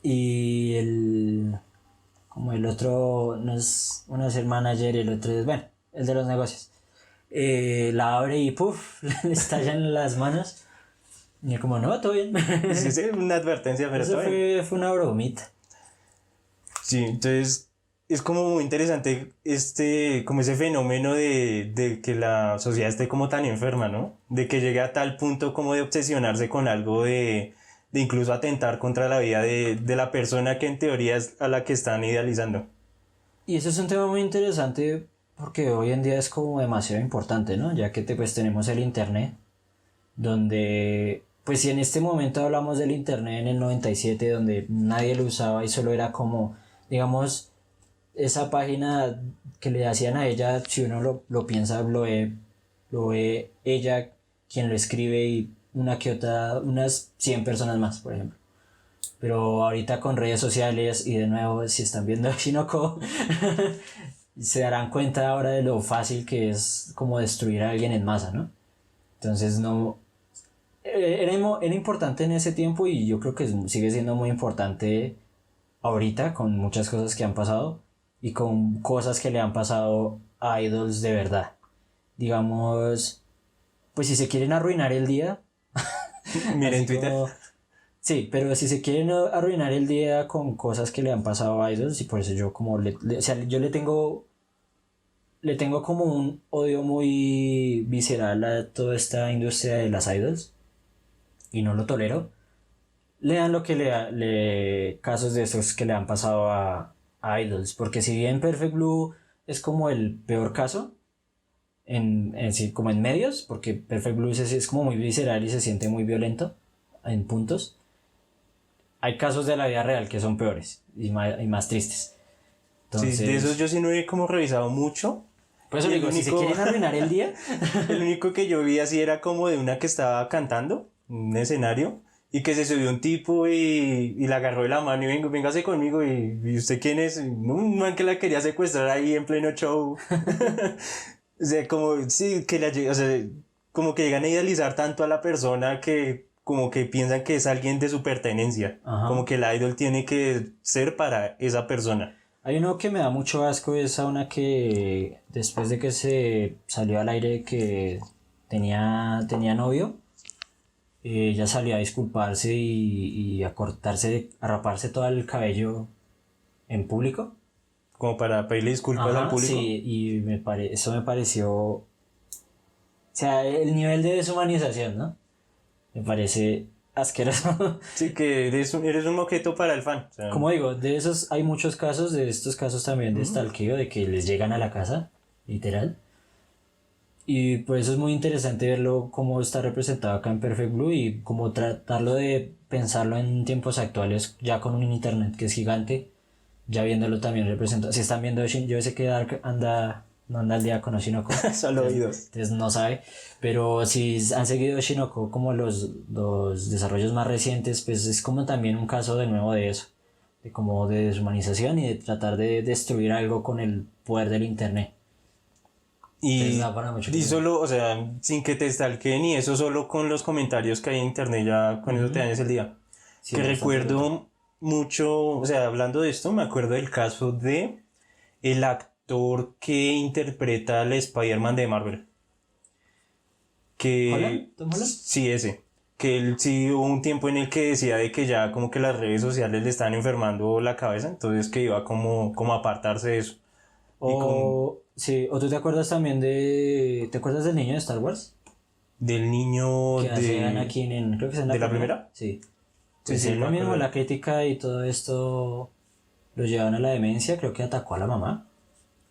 y como el otro uno es el manager y el otro es, bueno, el de los negocios. La abre y puff, le estallan las manos. Y yo como, no, todo bien. Sí, sí, una advertencia, pero Eso todo bien. fue una bromita. Sí, entonces es como muy interesante como ese fenómeno de que la sociedad esté como tan enferma, ¿no? De que llegue a tal punto como de obsesionarse con algo de incluso atentar contra la vida de la persona que en teoría es a la que están idealizando. Y eso es un tema muy interesante porque hoy en día es como demasiado importante, ¿no? Ya que pues tenemos el internet, donde, pues si en este momento hablamos del internet en el 97, donde nadie lo usaba y solo era como, digamos, esa página que le hacían a ella, si uno lo piensa, lo ve ella quien lo escribe y unas 100 personas más, por ejemplo. Pero ahorita con redes sociales y de nuevo, si están viendo Shinoko, se darán cuenta ahora de lo fácil que es como destruir a alguien en masa, ¿no? Entonces no... Era importante en ese tiempo y yo creo que sigue siendo muy importante ahorita con muchas cosas que han pasado y con cosas que le han pasado a idols de verdad. Digamos, pues si se quieren arruinar el día... Miren así Twitter. como- Sí, pero si se quieren arruinar el día con cosas que le han pasado a idols, y por eso yo como o sea, yo le tengo le tengo como un odio muy visceral a toda esta industria de las idols y no lo tolero. Lean lo que casos de esos que le han pasado a idols, porque si bien Perfect Blue es como el peor caso sí, como en medios, porque Perfect Blue es como muy visceral y se siente muy violento en puntos. Hay casos de la vida real que son peores y más tristes. Entonces, Sí, de esos yo sí no he como revisado mucho. por eso Y digo, si se quieren arruinar el día, el único que yo vi así era como de una que estaba cantando, un escenario, y que se subió un tipo y la agarró de la mano y véngase conmigo y ¿usted quién es? Y un man que la quería secuestrar ahí en pleno show. O sea, como, sí, o sea, como que llegan a idealizar tanto a la persona que como que piensan que es alguien de su pertenencia. Ajá. Como que el idol tiene que ser para esa persona. Hay uno que me da mucho asco, es a una que después de que se salió al aire que tenía novio, ella salió a disculparse y a a raparse todo el cabello en público. Como para pedirle disculpas Ajá, al público. sí, y eso me pareció, o sea, el nivel de deshumanización, ¿no? Me parece asqueroso. Sí, que eres un moqueto para el fan. O sea, Como digo, de esos hay muchos casos, de estos casos también de stalkeo, de que les llegan a la casa, literal. Y por eso es muy interesante verlo cómo está representado acá en Perfect Blue y cómo tratarlo de pensarlo en tiempos actuales, ya con un internet que es gigante, ya viéndolo también representado. Si están viendo yo sé que Dark no anda al día con Oshinoko. solo oídos. Entonces no sabe, pero si han seguido Oshinoko como los desarrollos más recientes, pues es como también un caso de nuevo de eso, de como de deshumanización y de tratar de destruir algo con el poder del internet. Y, da para mucho y tiempo. solo, o sea, sin que te stalkeen y eso solo con los comentarios que hay en internet, ya con eso te dañas el día. Sí, que bastante recuerdo brutal. mucho, o sea, hablando de esto, me acuerdo del caso de el actor que interpreta al Spider-Man de Marvel. ¿Holland? Que ¿Tom Holland? sí, ese. Que él sí hubo un tiempo en el que decía de que ya como que las redes sociales le estaban enfermando la cabeza, entonces que iba como a apartarse de eso. Y con Sí, o tú te acuerdas también ¿te acuerdas del niño de Star Wars? del niño Que hace Anakin creo que es en ¿de la primera? Sí. Sí, Pues sí, es me lo mismo, acuerdo. la crítica y todo esto lo llevan a la demencia, creo que atacó a la mamá.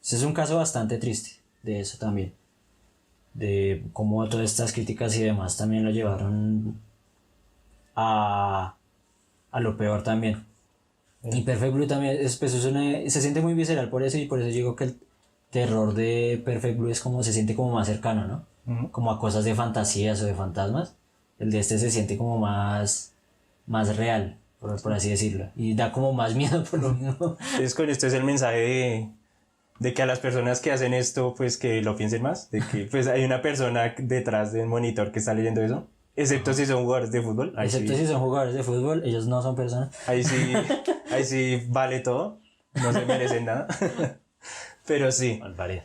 Ese es un caso bastante triste de eso también. De cómo todas estas críticas y demás también lo llevaron a, a lo peor también. Y Perfect Blue también pues se siente muy visceral por eso y por eso digo que el terror de Perfect Blue es como se siente como más cercano, ¿no? Ujú. Como a cosas de fantasías o de fantasmas. El de este se siente como más real, por así decirlo. Y da como más miedo por lo mismo. Entonces con esto es el mensaje de que a las personas que hacen esto, pues que lo piensen más, de que pues hay una persona detrás del monitor que está leyendo eso, excepto si son jugadores de fútbol. Excepto si son jugadores de fútbol, ellos no son personas. Ahí sí, ahí sí vale todo, no se merecen nada. Pero sí. Barbaridad.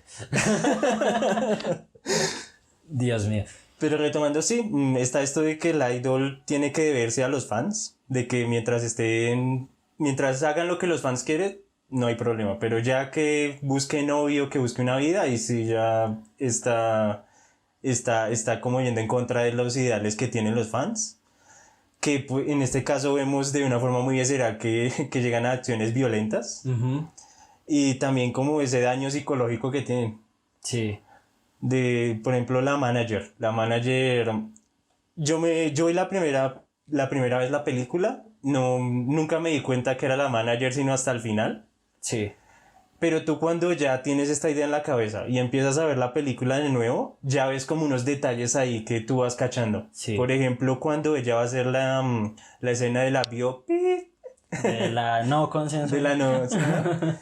Dios mío. Pero retomando, sí, está esto de que el idol tiene que deberse a los fans, de que mientras hagan lo que los fans quieren, no hay problema. Pero ya que busque novio, que busque una vida, y sí ya está como yendo en contra de los ideales que tienen los fans. Que pues, en este caso vemos de una forma muy visceral que llegan a acciones violentas. Y también como ese daño psicológico que tienen. Sí. Por ejemplo, la manager. Yo vi la primera vez la película, nunca me di cuenta que era la manager sino hasta el final. Sí. Pero tú cuando ya tienes esta idea en la cabeza y empiezas a ver la película de nuevo, ya ves como unos detalles ahí que tú vas cachando. Sí. Por ejemplo, cuando ella va a hacer la escena de la biopic, De la no consenso. de la no, ¿sí, no?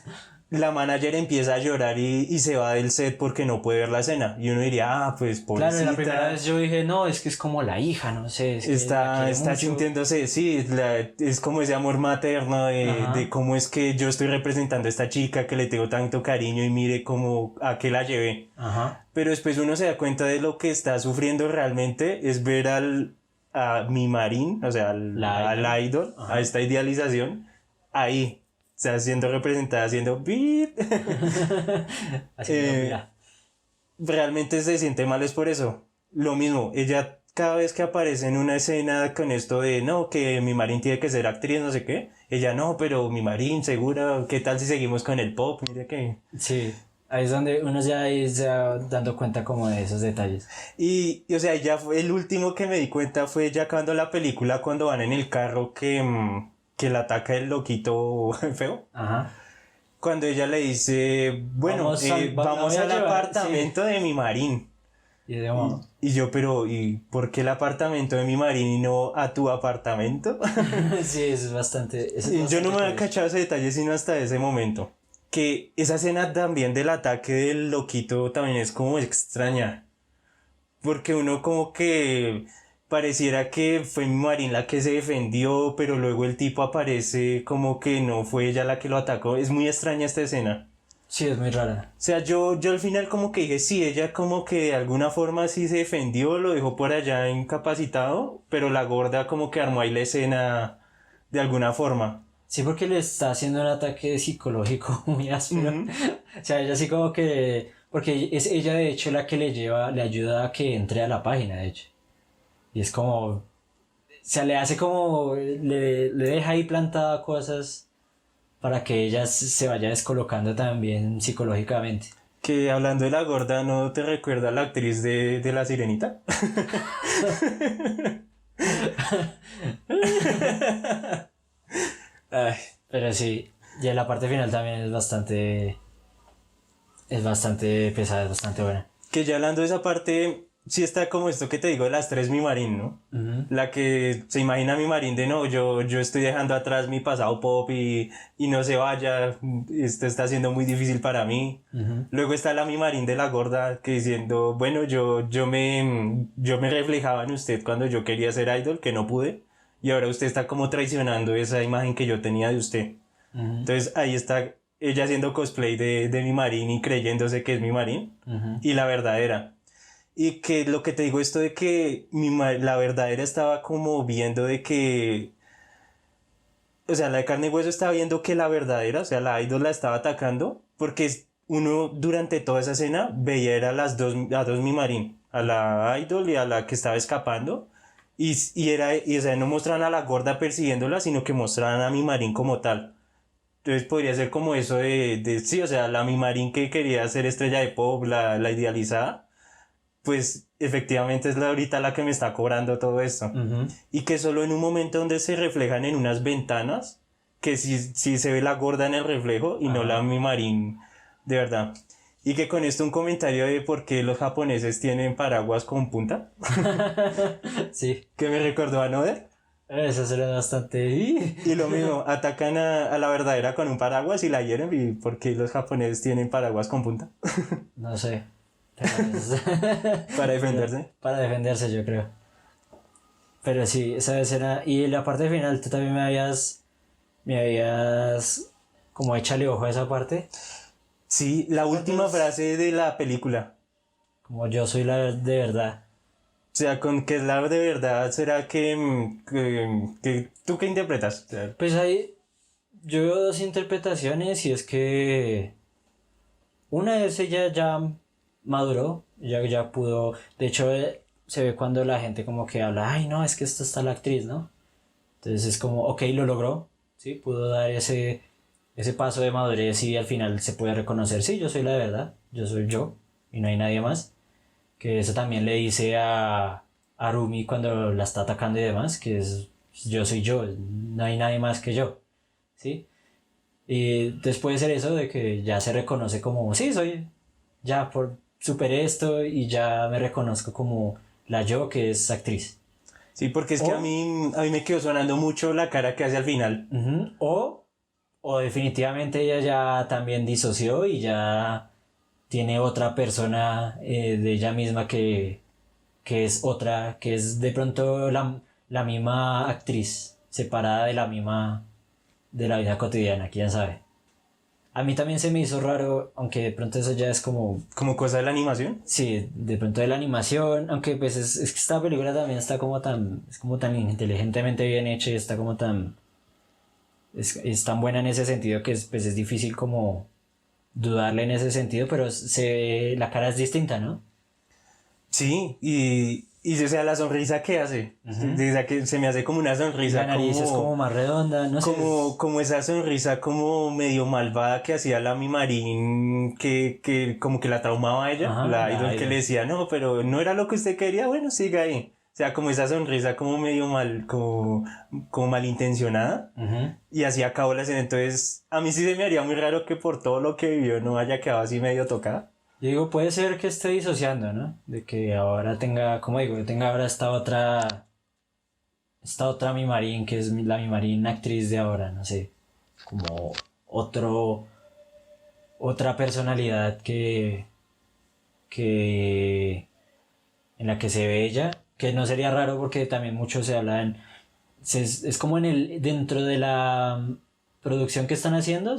La manager empieza a llorar y se va del set porque no puede ver la escena. Y uno diría, pues Claro, pobrecita. la primera vez yo dije, no, es que es como la hija, no sé. Es que la Está quiere mucho. sintiéndose, sí, es como ese amor materno de cómo es que yo estoy representando a esta chica que le tengo tanto cariño y mire cómo a qué la llevé. Ajá. Pero después uno se da cuenta de lo que está sufriendo realmente, es ver a mi Marín, o sea, al idol, a esta idealización, ahí, o sea, siendo representada, haciendo beep. Haciendo, mira. realmente se siente mal es por eso. Lo mismo, ella cada vez que aparece en una escena con esto de no, que mi Marín tiene que ser actriz, no sé qué, ella no, pero mi Marín, segura, ¿qué tal si seguimos con el pop? Mire que... Sí, ahí es donde uno ya ahí se va dando cuenta como de esos detalles. O sea, ya fue el último que me di cuenta fue ya acabando la película cuando van en el carro que la ataca el loquito feo. Ajá. Cuando ella le dice, bueno, vamos voy a al llevar, apartamento de mi Marín. Y de modo. Y yo, pero, ¿y por qué el apartamento de mi Marín y no a tu apartamento? Sí, eso es bastante. Eso es Y yo no bastante me había curioso. cachado ese detalle sino hasta ese momento. Que esa escena también del ataque del loquito también es como extraña. Porque uno como que pareciera que fue mi Marín la que se defendió, pero luego el tipo aparece como que no fue ella la que lo atacó. Es muy extraña esta escena. Sí, es muy rara. O sea, yo al final como que dije, sí, ella como que de alguna forma sí se defendió, lo dejó por allá incapacitado, pero la gorda como que armó ahí la escena de alguna forma. Sí, porque le está haciendo un ataque psicológico muy áspero. Ujú. O sea, ella sí como que... Porque es ella de hecho la que le ayuda a que entre a la página, de hecho. Y es como... O sea, le hace como... Le deja ahí plantada cosas para que ella se vaya descolocando también psicológicamente. Que hablando de la gorda, ¿no te recuerda a la actriz de La Sirenita? Ay, pero sí, y en la parte final también es bastante pesada, es bastante buena. Que ya hablando de esa parte, sí está como esto que te digo de las tres mi Marín, ¿no? Ujú. La que se imagina mi Marín de no, yo estoy dejando atrás mi pasado pop y no se vaya, esto está siendo muy difícil para mí. Ujú. Luego está la mi Marín de la gorda que diciendo, bueno, yo me reflejaba en usted cuando yo quería ser idol, que no pude, y ahora usted está como traicionando esa imagen que yo tenía de usted. Ujú. Entonces ahí está ella haciendo cosplay de mi Marín y creyéndose que es mi Marín Ujú. y la verdadera. Y que lo que te digo esto de que la verdadera estaba como viendo de que, o sea, la de carne y hueso estaba viendo que la verdadera, o sea, la idol la estaba atacando, porque uno durante toda esa escena veía era a dos mi Marín, a la idol y a la que estaba escapando, o sea, no mostraban a la gorda persiguiéndola, sino que mostraban a mi Marín como tal. Entonces podría ser como eso sí, o sea, la mi Marín que quería ser estrella de pop, la idealizada, pues efectivamente es la ahorita la que me está cobrando todo esto. Ujú. Y que solo en un momento donde se reflejan en unas ventanas, que sí se ve la gorda en el reflejo y no Ajá. la mi Marín de verdad. Y que con esto un comentario de por qué los japoneses tienen paraguas con punta, Sí, que me recordó a Another. eso será bastante... Y lo mismo, atacan a la verdadera con un paraguas y la hieren. ¿Y por qué los japoneses tienen paraguas con punta? No sé. Pero Para defenderse. para defenderse, yo creo. Pero sí, esa escena. Y la parte final, tú también me habías como échale ojo a esa parte. Sí, la última frase de la película. Como yo soy la de verdad. O sea, con que es la de verdad, ¿será que tú qué interpretas? O sea, Pues ahí yo veo dos interpretaciones y es que una es ella ya maduró, ya pudo. De hecho, se ve cuando la gente como que habla, ay no, es que esto está la actriz, ¿no? Entonces es como, ok, lo logró, ¿sí? Pudo dar ese paso de madurez y al final se puede reconocer, sí, yo soy la de verdad, yo soy yo y no hay nadie más. Que eso también le dice a Rumi cuando la está atacando y demás, que es yo soy yo, no hay nadie más que yo, ¿sí? Y después puede ser eso de que ya se reconoce como, sí, ya superé esto y ya me reconozco como la yo que es actriz. sí, porque es que O, a mí me quedó sonando mucho la cara que hace al final. ujú, o definitivamente ella ya también disoció y ya tiene otra persona de ella misma que es otra, que es de pronto la misma actriz, separada de la vida cotidiana, quién sabe. A mí también se me hizo raro, aunque de pronto eso ya es como, Como cosa de la animación. sí, de pronto de la animación, aunque pues es que esta película también es como tan inteligentemente bien hecha y está es tan buena en ese sentido que pues es difícil como dudarle en ese sentido, pero la cara es distinta, ¿no? Sí, y o sea, la sonrisa que hace, o sea, que se me hace como una sonrisa La nariz es como más redonda, no sé. como esa sonrisa como medio malvada que hacía la Mimarín, que como que la traumaba a ella, Ajá, la la idol que idol. le decía, no, pero no era lo que usted quería, bueno, siga ahí. O sea, como esa sonrisa como medio como malintencionada, Ujú. y así acabó la escena. Entonces, a mí sí se me haría muy raro que por todo lo que vivió no haya quedado así medio tocada. Yo digo, puede ser que esté disociando, ¿no? De que ahora tenga, como digo, que tenga ahora esta otra Mimarín, que es la Mimarín actriz de ahora, no sé, como otra personalidad que en la que se ve ella, que no sería raro porque también mucho se habla es como dentro de la producción que están haciendo,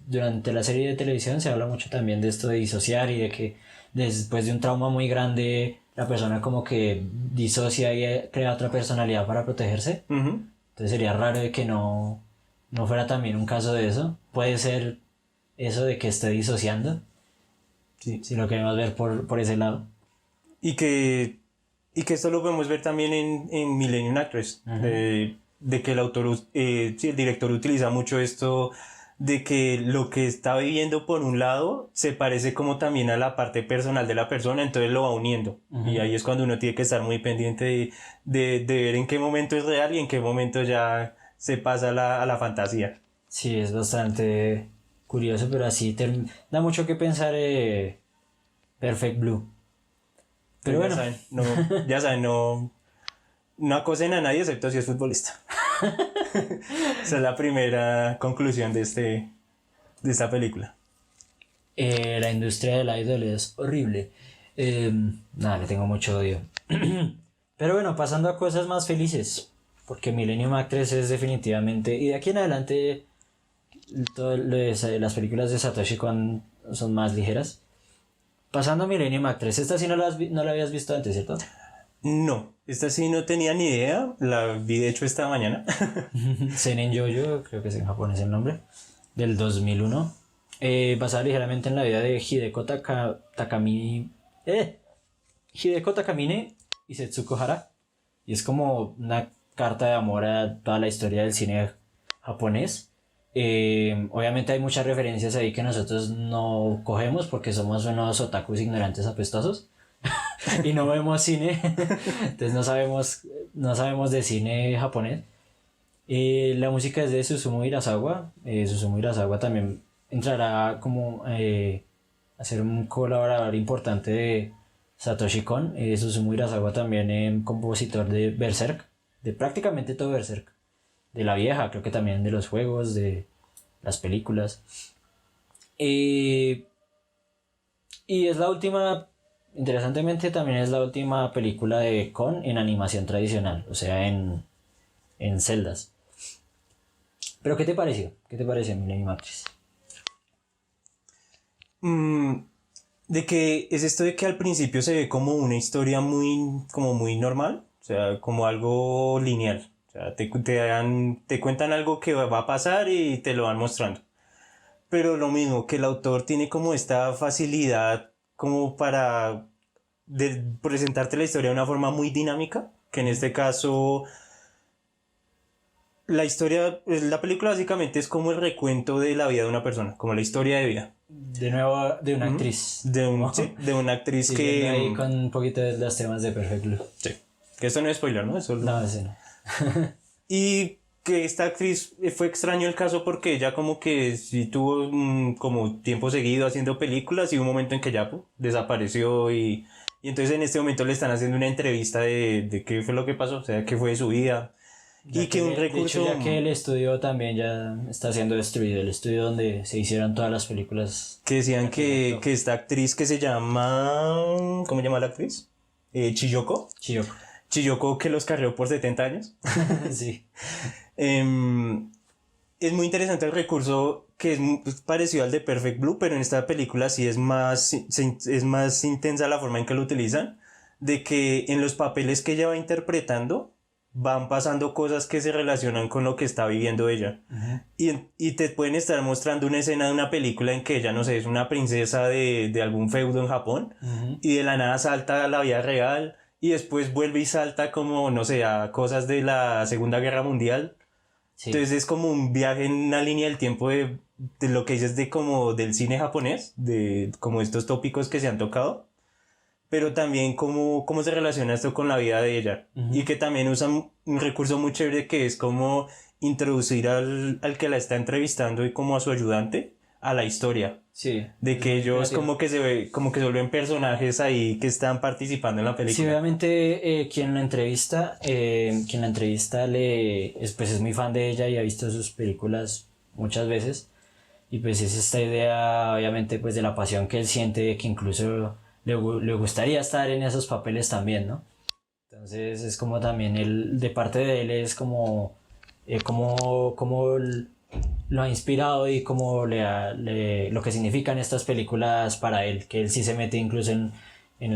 durante la serie de televisión se habla mucho también de esto de disociar y de que después de un trauma muy grande la persona como que disocia y crea otra personalidad para protegerse. Ujú. Entonces sería raro de que no fuera también un caso de eso. Puede ser eso de que esté disociando, Sí. si lo queremos ver por ese lado. Y que, y que esto lo podemos ver también en Millennium Actress, de que el autor, sí, el director utiliza mucho esto de que lo que está viviendo por un lado se parece como también a la parte personal de la persona, entonces lo va uniendo. Y ahí es cuando uno tiene que estar muy pendiente de ver en qué momento es real y en qué momento ya se pasa a la fantasía. Sí, es bastante curioso, pero así da mucho que pensar Perfect Blue. Pero Pues bueno, ya saben, no acosen a nadie excepto si es futbolista. Esa es la primera conclusión de esta película. la industria del idol es horrible. Nada, le tengo mucho odio. Pero bueno, pasando a cosas más felices. Porque Millennium Actress es definitivamente... Y de aquí en adelante las películas de Satoshi Kon son más ligeras. Pasando a Millennium Actress. Esta sí no la habías visto antes, ¿cierto? No, esta sí no tenía ni idea. La vi de hecho esta mañana. Senen Jojo, creo que es en japonés el nombre. Del 2001. Basada ligeramente en la vida de Hideko Takamine y Setsuko Hara. Y es como una carta de amor a toda la historia del cine japonés. Obviamente hay muchas referencias ahí que nosotros no cogemos porque somos unos otakus ignorantes apestosos y no vemos cine, entonces no sabemos de cine japonés. La música es de Susumu Hirasawa. Susumu Hirasawa también entrará como a ser un colaborador importante de Satoshi Kon. Susumu Hirasawa también es compositor de Berserk, de prácticamente todo Berserk, de la vieja, creo que también de los juegos, de las películas. Y es la última, interesantemente también es la última película de Kon en animación tradicional, o sea, en celdas. ¿Pero qué te pareció? ¿Qué te pareció Millennium Actress? De que es esto de que al principio se ve como una historia como muy normal, o sea, como algo lineal. O sea, te cuentan algo que va a pasar y te lo van mostrando. Pero lo mismo, que el autor tiene como esta facilidad como para presentarte la historia de una forma muy dinámica, que en este caso la película básicamente es como el recuento de la vida de una persona, como la historia de vida. De nuevo, de una actriz. Sí, de una actriz Siguiendo ahí con un poquito de los temas de Perfect Blue. Sí, que esto no es spoiler, ¿no? No, ese no. Y que esta actriz fue extraño el caso porque ella como que sí tuvo como tiempo seguido haciendo películas y un momento en que ya desapareció y entonces en este momento le están haciendo una entrevista de qué fue lo que pasó, o sea, qué fue de su vida. Y que un recurso... De hecho, ya que el estudio también ya está siendo destruido, el estudio donde se hicieron todas las películas. Que decían que esta actriz que se llama... ¿Cómo se llama la actriz? Chiyoko. Chiyoko que los carrió por 70 años. Sí. Es muy interesante el recurso que es parecido al de Perfect Blue, pero en esta película sí es más intensa la forma en que lo utilizan, de que en los papeles que ella va interpretando, van pasando cosas que se relacionan con lo que está viviendo ella. Y te pueden estar mostrando una escena de una película en que ella, no sé, es una princesa de algún feudo en Japón, y de la nada salta a la vida real, y después vuelve y salta como, no sé, a cosas de la Segunda Guerra Mundial. Sí. Entonces es como un viaje en una línea del tiempo de lo que dices de como del cine japonés, de como estos tópicos que se han tocado, pero también cómo se relaciona esto con la vida de ella. Y que también usan un recurso muy chévere que es como introducir al que la está entrevistando y como a su ayudante a la historia. Sí. De que ellos como que se vuelven personajes ahí que están participando en la película. Sí, obviamente quien la entrevista pues es muy fan de ella y ha visto sus películas muchas veces. Y pues es esta idea, obviamente, pues de la pasión que él siente, de que incluso le gustaría estar en esos papeles también, ¿no? Entonces es como también de parte de él es como lo ha inspirado y como lo que significan estas películas para él, que él sí se mete incluso en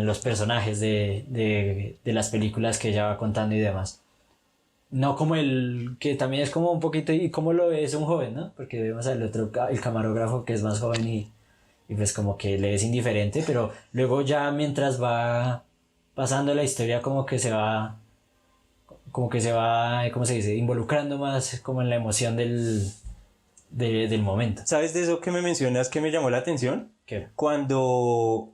los personajes de las películas que ella va contando y demás. No como que también es como un poquito, y como lo es un joven, ¿no? Porque vemos al otro, el camarógrafo que es más joven y pues como que le es indiferente, pero luego ya mientras va pasando la historia como que se va, ¿cómo se dice? Involucrando más como en la emoción del momento. ¿Sabes de eso que me mencionas que me llamó la atención? ¿Qué? Cuando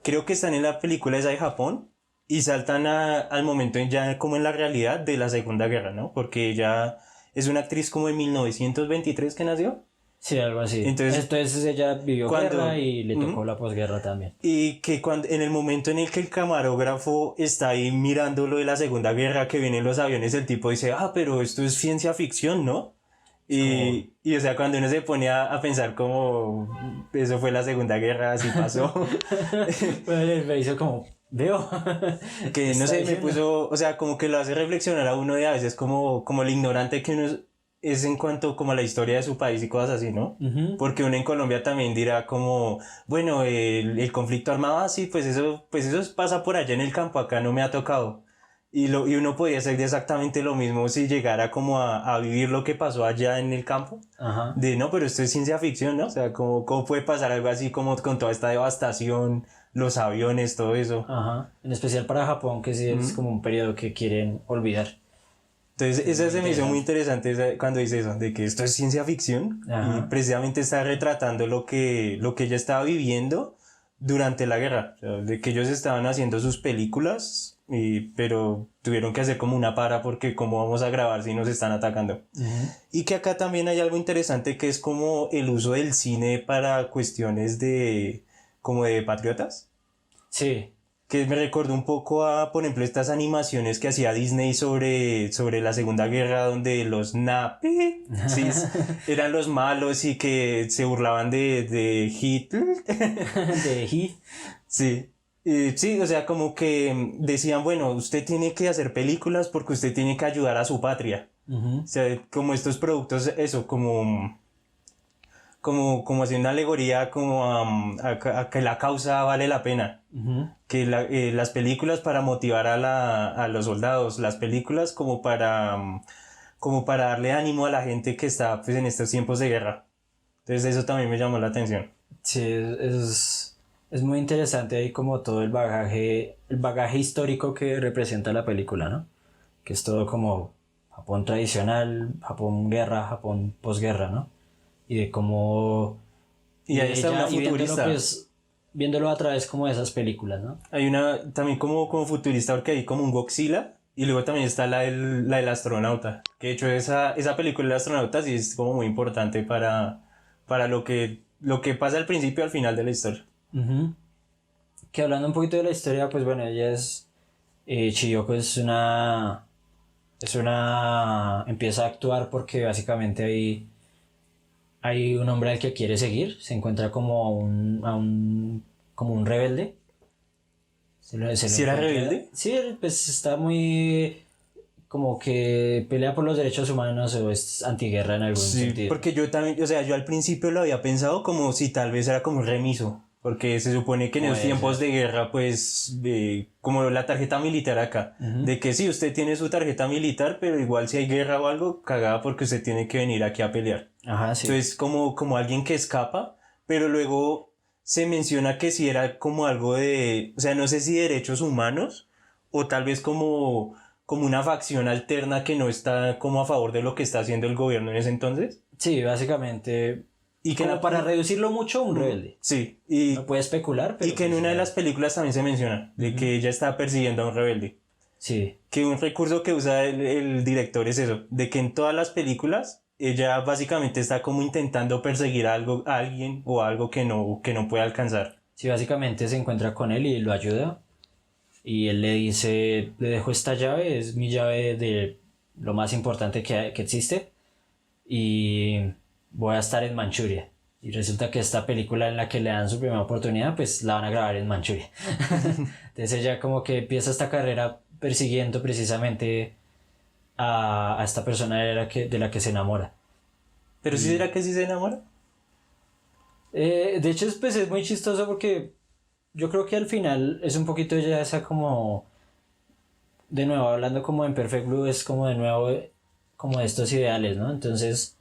creo que están en la película esa de Japón y saltan al momento ya como en la realidad de la Segunda Guerra, ¿no? Porque ella es una actriz como de 1923 que nació. Sí, algo así. Entonces ella vivió guerra y le tocó la posguerra también. Y que en el momento en el que el camarógrafo está ahí mirando lo de la Segunda Guerra, que vienen los aviones, el tipo dice, pero esto es ciencia ficción, ¿no? Y o sea, cuando uno se pone a pensar como eso fue la Segunda Guerra, así pasó. Bueno, me hizo como, veo. Que no sé, me puso, o sea, como que lo hace reflexionar a uno de a veces como el ignorante que uno es en cuanto como a la historia de su país y cosas así, ¿no? Porque uno en Colombia también dirá como, bueno, el conflicto armado, sí, pues eso pasa por allá en el campo, acá no me ha tocado. Y uno podría hacer exactamente lo mismo si llegara como a vivir lo que pasó allá en el campo. Ajá. No, pero esto es ciencia ficción, ¿no? O sea, ¿cómo puede pasar algo así como con toda esta devastación, los aviones, todo eso? Ajá. En especial para Japón, que sí es como un periodo que quieren olvidar. Entonces, esa se me hizo muy interesante cuando dice eso, de que esto es ciencia ficción. Ajá. Y precisamente está retratando lo que ella estaba viviendo durante la guerra. O sea, de que ellos estaban haciendo sus películas, pero tuvieron que hacer como una para porque cómo vamos a grabar si nos están atacando. Y que acá también hay algo interesante que es como el uso del cine para cuestiones como de patriotas. Sí. Que me recordó un poco a, por ejemplo, estas animaciones que hacía Disney sobre la Segunda Guerra, donde los nazis eran los malos y que se burlaban de Hitler. De Hitler. Sí. Sí, o sea, como que decían, bueno, usted tiene que hacer películas porque usted tiene que ayudar a su patria. O sea, como estos productos, eso, como haciendo una alegoría como a que la causa vale la pena. Que las películas para motivar a los soldados, las películas como para darle ánimo a la gente que está pues en estos tiempos de guerra. Entonces eso también me llamó la atención. Sí, es muy interesante ahí como todo el bagaje histórico que representa la película, ¿no? Que es todo como Japón tradicional, Japón guerra, Japón posguerra, ¿no? Y de cómo... Y ahí está una futurista. Viéndolo a través como de esas películas, ¿no? Hay una también como futurista porque hay como un Godzilla y luego también está la del astronauta. Que de hecho esa película del astronauta sí es como muy importante para lo que pasa al principio y al final de la historia. Que hablando un poquito de la historia, pues bueno, ella es... Chiyoko empieza a actuar porque básicamente hay un hombre al que quiere seguir, se encuentra como como un rebelde. ¿Sí era rebelde? Sí, pues está muy como que pelea por los derechos humanos o es antiguerra en algún sentido. Porque yo también, o sea, yo al principio lo había pensado como si tal vez era como un remiso, porque se supone que en esos Puede tiempos ser. de guerra, pues, como la tarjeta militar acá, de que sí, usted tiene su tarjeta militar, pero igual si hay guerra o algo, cagada porque usted tiene que venir aquí a pelear. Ajá, sí. Entonces, como alguien que escapa, pero luego se menciona que si era como algo de, o sea, no sé si derechos humanos o tal vez como una facción alterna que no está como a favor de lo que está haciendo el gobierno en ese entonces. Sí, básicamente, Y que como para reducirlo mucho, un rebelde. Sí, No puede especular, pero y que en pues, una de ya. las películas también se menciona de que ella está persiguiendo a un rebelde. Sí, Que un recurso que usa el director es eso, de que en todas las películas ella básicamente está como intentando perseguir algo, a alguien o algo que no puede alcanzar. sí, básicamente se encuentra con él y lo ayuda. Y él le dice, le dejo esta llave, es mi llave de lo más importante que existe. Y voy a estar en Manchuria. Y resulta que esta película en la que le dan su primera oportunidad, pues la van a grabar en Manchuria. Entonces ella como que empieza esta carrera persiguiendo precisamente a esta persona de la que se enamora. Pero sí será que sí se enamora. De hecho, pues es muy chistoso porque yo creo que al final es un poquito ya esa como, de nuevo, hablando como en Perfect Blue, es como de nuevo como de estos ideales, ¿no? Entonces,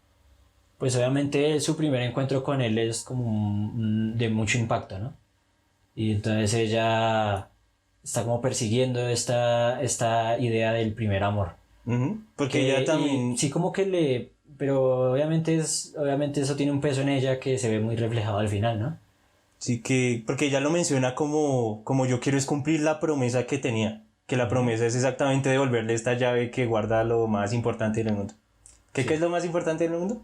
pues obviamente su primer encuentro con él es como de mucho impacto, ¿no? Y entonces ella está como persiguiendo esta idea del primer amor. Ujú. Porque ella Y también, sí como que pero obviamente eso tiene un peso en ella que se ve muy reflejado al final, ¿no? sí que, porque ella lo menciona como yo quiero es cumplir la promesa que tenía, que la promesa es exactamente devolverle esta llave que guarda lo más importante del mundo. ¿Qué es lo más importante del mundo?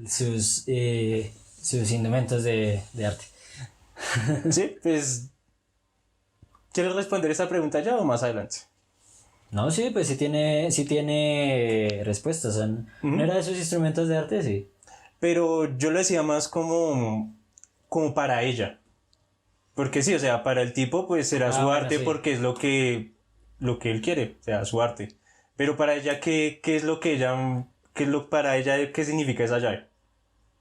Sus indumentos de arte. Sí, pues, ¿quieres responder esa pregunta ya o más adelante? No, sí, pues sí tiene respuestas. ¿No era de sus instrumentos de arte? Sí. Pero yo lo decía más como para ella. Porque sí, o sea, para el tipo pues será Ah, su bueno, arte sí. porque es lo que él quiere, o sea, su arte. Pero para ella, ¿qué es lo que ella, qué es lo para ella, qué significa esa llave?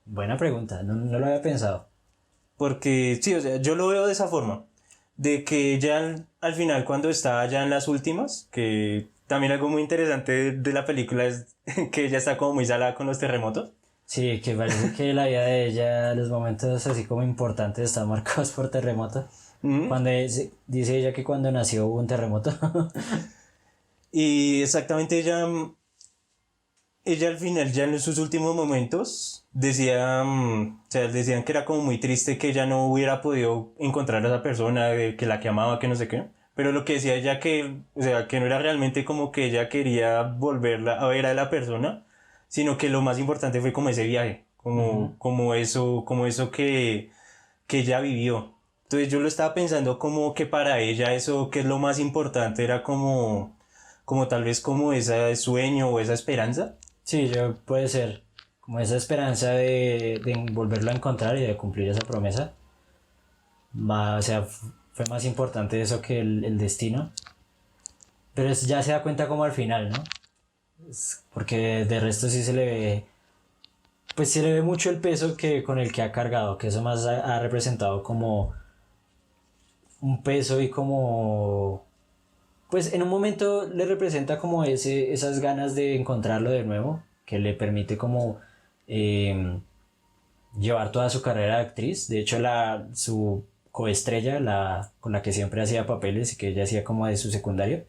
Buena pregunta, no lo había pensado. Porque sí, o sea, yo lo veo de esa forma. De que ella al final cuando está ya en las últimas, que también algo muy interesante de la película es que ella está como muy salada con los terremotos. Sí, que parece que la vida de ella, los momentos así como importantes están marcados por terremoto. Ujú. Dice ella que cuando nació hubo un terremoto. Y exactamente ella al final, ya en sus últimos momentos, decía, o sea, decían que era como muy triste que ella no hubiera podido encontrar a esa persona que la que amaba, que no sé qué. Pero lo que decía ella que, o sea, que no era realmente como que ella quería volverla a ver a la persona, sino que lo más importante fue como ese viaje, como eso que ella vivió. Entonces yo lo estaba pensando como que para ella eso que es lo más importante era como tal vez como ese sueño o esa esperanza. Sí, puede ser como esa esperanza de volverlo a encontrar y de cumplir esa promesa. O sea, fue más importante eso que el destino. Pero ya se da cuenta como al final, ¿no? Porque de resto sí se le ve, pues se le ve mucho el peso con el que ha cargado, que eso más ha representado como un peso y como, pues en un momento le representa como esas ganas de encontrarlo de nuevo, que le permite como eh, llevar toda su carrera de actriz. De hecho, su coestrella, con la que siempre hacía papeles y que ella hacía como de su secundario,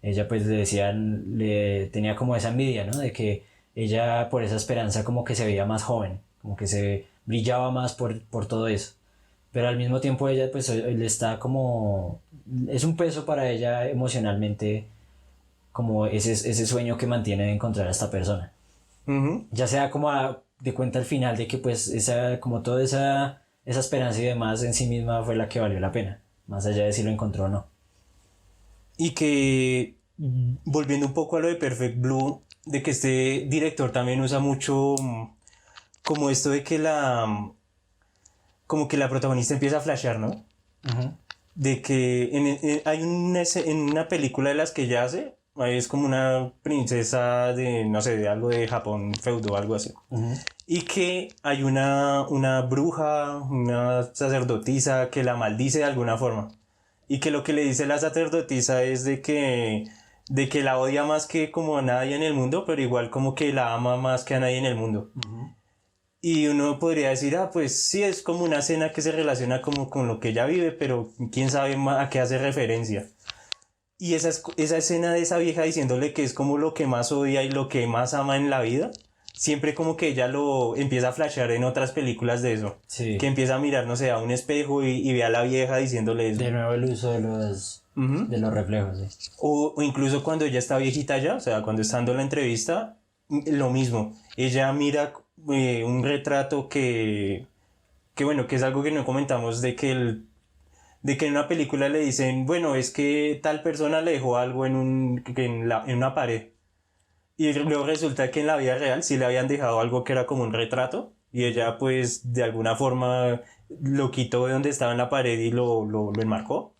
ella pues le tenía como esa envidia, ¿no? De que ella por esa esperanza como que se veía más joven, como que se brillaba más por todo eso. Pero al mismo tiempo ella pues le está como, es un peso para ella emocionalmente como ese sueño que mantiene de encontrar a esta persona. Ujú. Ya sea como de cuenta al final de que pues como toda esa esperanza y demás en sí misma fue la que valió la pena, más allá de si lo encontró o no. Y que, volviendo un poco a lo de Perfect Blue, de que este director también usa mucho como esto de que como que la protagonista empieza a flashear, ¿no? Uh-huh. De que hay en una película de las que ella hace, es como una princesa de, no sé, de algo de Japón, feudo o algo así. Y que hay una bruja, una sacerdotisa que la maldice de alguna forma. Y que lo que le dice la sacerdotisa es de que la odia más que como a nadie en el mundo, pero igual como que la ama más que a nadie en el mundo. Y uno podría decir, ah, pues sí, es como una escena que se relaciona como con lo que ella vive, pero quién sabe a qué hace referencia. Y esa escena de esa vieja diciéndole que es como lo que más odia y lo que más ama en la vida, siempre como que ella lo empieza a flashear en otras películas de eso. Sí. Que empieza a mirar, no sé, a un espejo y ve a la vieja diciéndole eso. De nuevo el uso de los reflejos, sí. O incluso cuando ella está viejita ya, o sea, cuando está dando la entrevista, lo mismo. Ella mira un retrato que bueno, que es algo que no comentamos, de que en una película le dicen, bueno, es que tal persona le dejó algo en una pared. Y luego resulta que en la vida real sí le habían dejado algo que era como un retrato. Y ella pues de alguna forma lo quitó de donde estaba en la pared y lo enmarcó.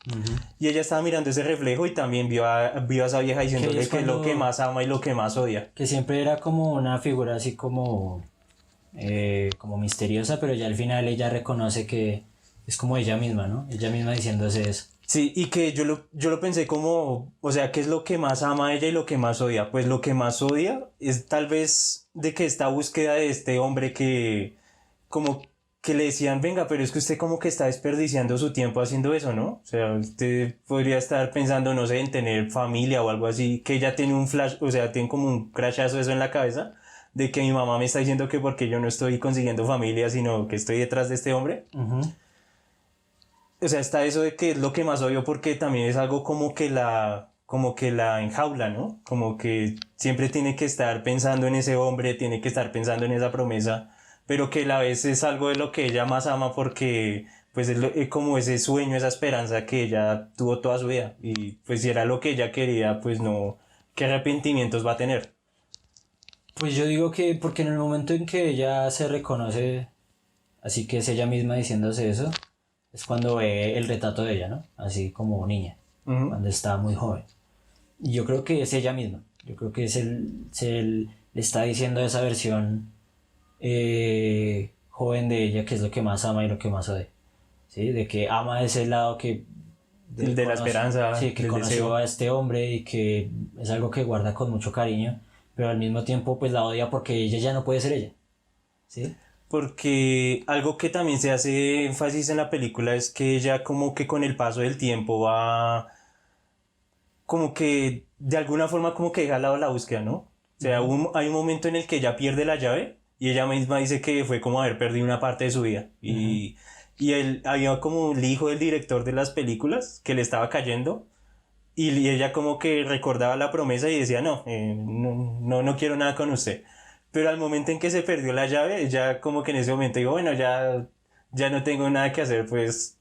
Y ella estaba mirando ese reflejo y también vio a esa vieja diciéndole que es lo que más ama y lo que más odia. Que siempre era como una figura así como misteriosa, pero ya al final ella reconoce que es como ella misma, ¿no? Ella misma diciéndose eso. Sí, y que yo lo pensé como, o sea, ¿qué es lo que más ama a ella y lo que más odia? Pues lo que más odia es tal vez de que esta búsqueda de este hombre que como que le decían, venga, pero es que usted como que está desperdiciando su tiempo haciendo eso, ¿no? O sea, usted podría estar pensando, no sé, en tener familia o algo así, que ella tiene un flash, o sea, tiene como un crashazo eso en la cabeza, de que mi mamá me está diciendo que porque yo no estoy consiguiendo familia, sino que estoy detrás de este hombre. O sea, está eso de que es lo que más odio porque también es algo como que la enjaula, ¿no? Como que siempre tiene que estar pensando en ese hombre, tiene que estar pensando en esa promesa, pero que a la vez es algo de lo que ella más ama porque pues es como ese sueño, esa esperanza que ella tuvo toda su vida y pues si era lo que ella quería, pues no, ¿qué arrepentimientos va a tener? Pues yo digo que porque en el momento en que ella se reconoce, así que es ella misma diciéndose eso, es cuando ve el retrato de ella, ¿no? Así como niña, cuando está muy joven. Y yo creo que es ella misma. Yo creo que le está diciendo esa versión joven de ella, que es lo que más ama y lo que más odia. ¿Sí? De que ama ese lado que... El de la esperanza, sí, que del conoció deseo. a este hombre y que es algo que guarda con mucho cariño, pero al mismo tiempo pues la odia porque ella ya no puede ser ella. ¿Sí? Porque algo que también se hace énfasis en la película es que ella como que con el paso del tiempo va como que de alguna forma como que deja al lado la búsqueda, ¿no? O sea, hay un momento en el que ella pierde la llave y ella misma dice que fue como haber perdido una parte de su vida. Y él había como el hijo del director de las películas que le estaba cayendo y ella como que recordaba la promesa y decía, no, no quiero nada con usted. Pero al momento en que se perdió la llave, ella como que en ese momento digo, bueno, ya no tengo nada que hacer, pues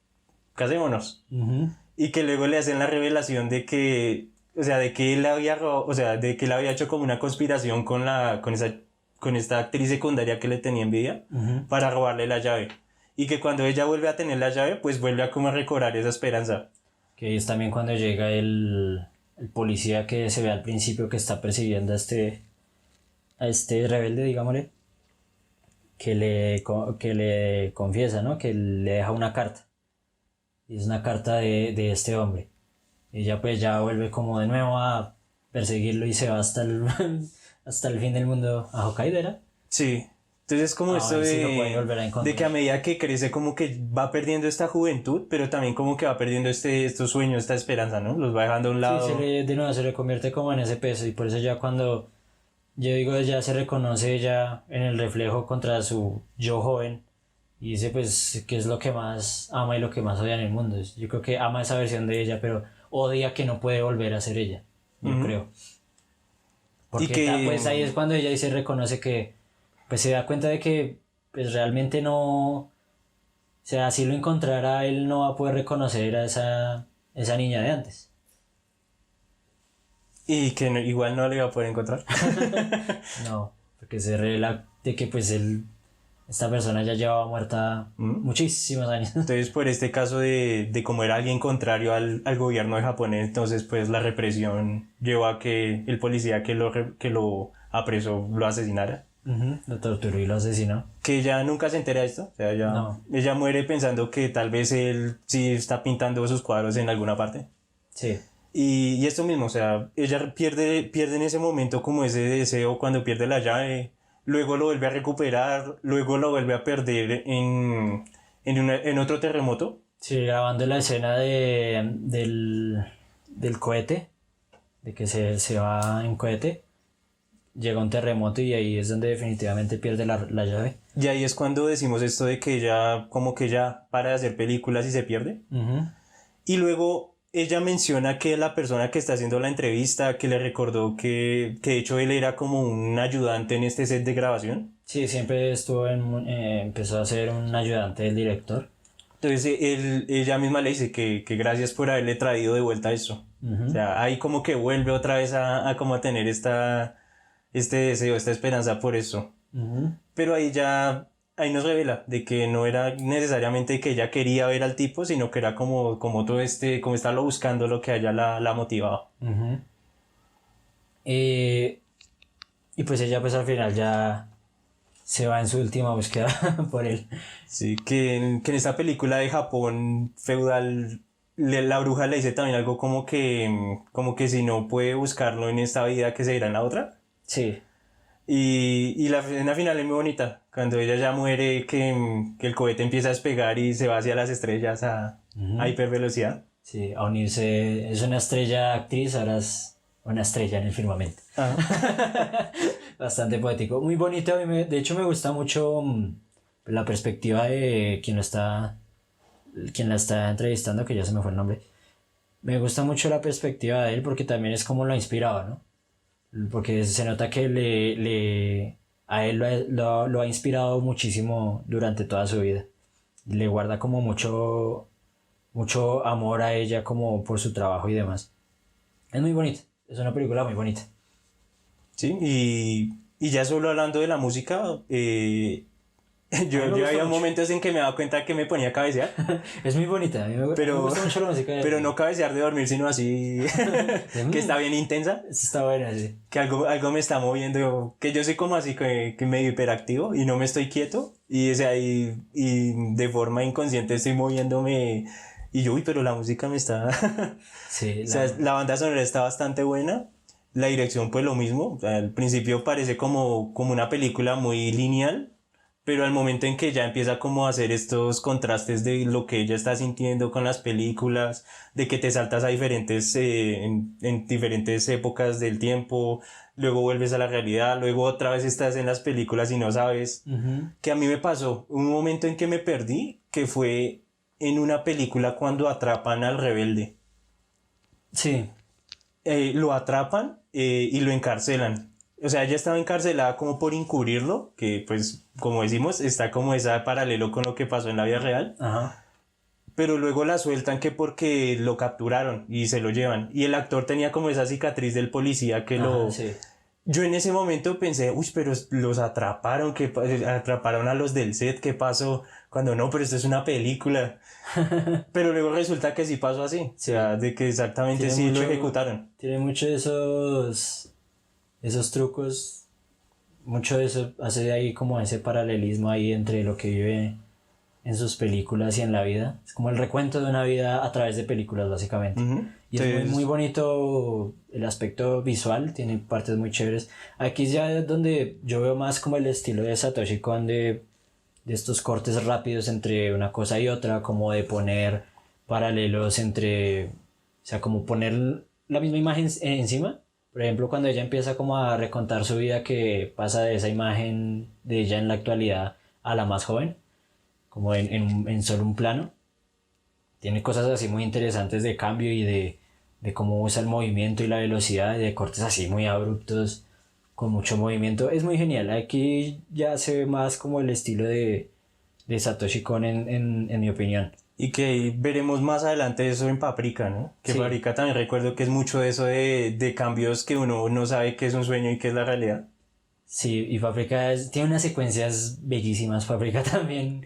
casémonos. Y que luego le hacen la revelación de que, o sea, de que él había o sea, de que él había hecho como una conspiración con esta actriz secundaria que le tenía envidia para robarle la llave. Y que cuando ella vuelve a tener la llave, pues vuelve a como a recobrar esa esperanza. Que es también cuando llega el policía que se ve al principio que está persiguiendo a este rebelde, digámosle, que le confiesa, ¿no? Que le deja una carta. Y es una carta de este hombre. Ella pues ya vuelve como de nuevo a perseguirlo y se va hasta hasta el fin del mundo a Hokkaido, ¿era? Sí. Entonces es como esto sí lo pueden volver a encontrar. de que a medida que crece como que va perdiendo esta juventud, pero también como que va perdiendo estos sueños, esta esperanza, ¿no? Los va dejando a un lado. Sí, de nuevo se le convierte como en ese peso y por eso ya cuando yo digo ya se reconoce ella en el reflejo contra su yo joven y dice pues que es lo que más ama y lo que más odia en el mundo. Yo creo que ama esa versión de ella, pero odia que no puede volver a ser ella, yo creo. Porque pues ahí es cuando ella se reconoce que pues se da cuenta de que pues realmente no, o sea, si lo encontrara él no va a poder reconocer a esa niña de antes. Y que igual no le iba a poder encontrar. No, porque se revela de que pues él esta persona ya llevaba muerta muchísimos años. Entonces, por este caso de como era alguien contrario al gobierno de Japón, entonces pues la represión llevó a que el policía que lo apresó lo asesinara. Lo torturó y lo asesinó. Que ella nunca se entera de esto. O sea, No. ella muere pensando que tal vez él sí está pintando sus cuadros en alguna parte. Sí. Y esto mismo, o sea, ella pierde en ese momento como ese deseo cuando pierde la llave, luego lo vuelve a recuperar, luego lo vuelve a perder en otro terremoto. Sí, grabando la escena del cohete, de que se va en cohete, llega un terremoto y ahí es donde definitivamente pierde la llave. Y ahí es cuando decimos esto de que ella como que ya para de hacer películas y se pierde. Y luego ella menciona que la persona que está haciendo la entrevista, que le recordó que de hecho él era como un ayudante en este set de grabación. Sí, siempre empezó a ser un ayudante del director. Entonces ella misma le dice que gracias por haberle traído de vuelta eso. O sea, ahí como que vuelve otra vez a como a tener este deseo, esta esperanza por eso. Pero ahí nos revela de que no era necesariamente que ella quería ver al tipo, sino que era como todo como estarlo buscando lo que a ella la motivaba. Y pues ella pues al final ya se va en su última búsqueda por él. Sí, que en esta película de Japón feudal, la bruja le dice también algo como que si no puede buscarlo en esta vida, que se irá en la otra. Sí. Y la escena final es muy bonita, cuando ella ya muere, que el cohete empieza a despegar y se va hacia las estrellas a hipervelocidad. Sí, a unirse, es una estrella actriz, ahora es una estrella en el firmamento. Bastante poético, muy bonito, de hecho me gusta mucho la perspectiva de quien la está entrevistando, que ya se me fue el nombre. Me gusta mucho la perspectiva de él porque también es como lo ha inspirado, ¿no? Porque se nota que a él lo ha inspirado muchísimo durante toda su vida. Le guarda como mucho amor a ella como por su trabajo y demás. Es muy bonita, es una película muy bonita. Sí, y ya solo hablando de la música, yo había momentos en que me daba cuenta que me ponía a cabecear. Es muy bonita, a mí me gusta mucho la música. Pero no cabecear de dormir, sino así, que está bien intensa. Está buena, sí. Que algo me está moviendo, que yo soy como así, que medio hiperactivo y no me estoy quieto. Y, o sea, y de forma inconsciente estoy moviéndome. Y yo, uy, pero la música me está... Sí, o sea, la banda sonora está bastante buena. La dirección, pues lo mismo. O sea, al principio parece como una película muy lineal. Pero al momento en que ya empieza como a hacer estos contrastes de lo que ella está sintiendo con las películas, de que te saltas a diferentes, en diferentes épocas del tiempo, luego vuelves a la realidad, luego otra vez estás en las películas y no sabes. Que a mí me pasó un momento en que me perdí, que fue en una película cuando atrapan al rebelde. Sí. Lo atrapan y lo encarcelan. O sea, ella estaba encarcelada como por encubrirlo, que pues, como decimos, está como ese paralelo con lo que pasó en la vida real. Ajá. Pero luego la sueltan que porque lo capturaron y se lo llevan. Y el actor tenía como esa cicatriz del policía que Sí. Yo en ese momento pensé, uy, pero los atraparon, atraparon a los del set, ¿qué pasó? Cuando no, pero esto es una película. Pero luego resulta que sí pasó así. Sí. O sea, de que exactamente sí lo ejecutaron. Tiene mucho de esos trucos, mucho de eso hace ahí como ese paralelismo ahí entre lo que vive en sus películas y en la vida. Es como el recuento de una vida a través de películas, básicamente. Y es muy, muy bonito el aspecto visual, tiene partes muy chéveres. Aquí ya es donde yo veo más como el estilo de Satoshi Kon de estos cortes rápidos entre una cosa y otra, como de poner paralelos entre, o sea, como poner la misma imagen encima. Por ejemplo, cuando ella empieza como a recontar su vida, que pasa de esa imagen de ella en la actualidad a la más joven, como en solo un plano. Tiene cosas así muy interesantes de cambio y de cómo usa el movimiento y la velocidad, y de cortes así muy abruptos, con mucho movimiento. Es muy genial. Aquí ya se ve más como el estilo de Satoshi Kon en mi opinión. Y que veremos más adelante eso en Paprika, ¿no? Que Sí. Paprika también recuerdo que es mucho de eso de cambios que uno no sabe qué es un sueño y qué es la realidad. Sí, y Paprika tiene unas secuencias bellísimas, Paprika también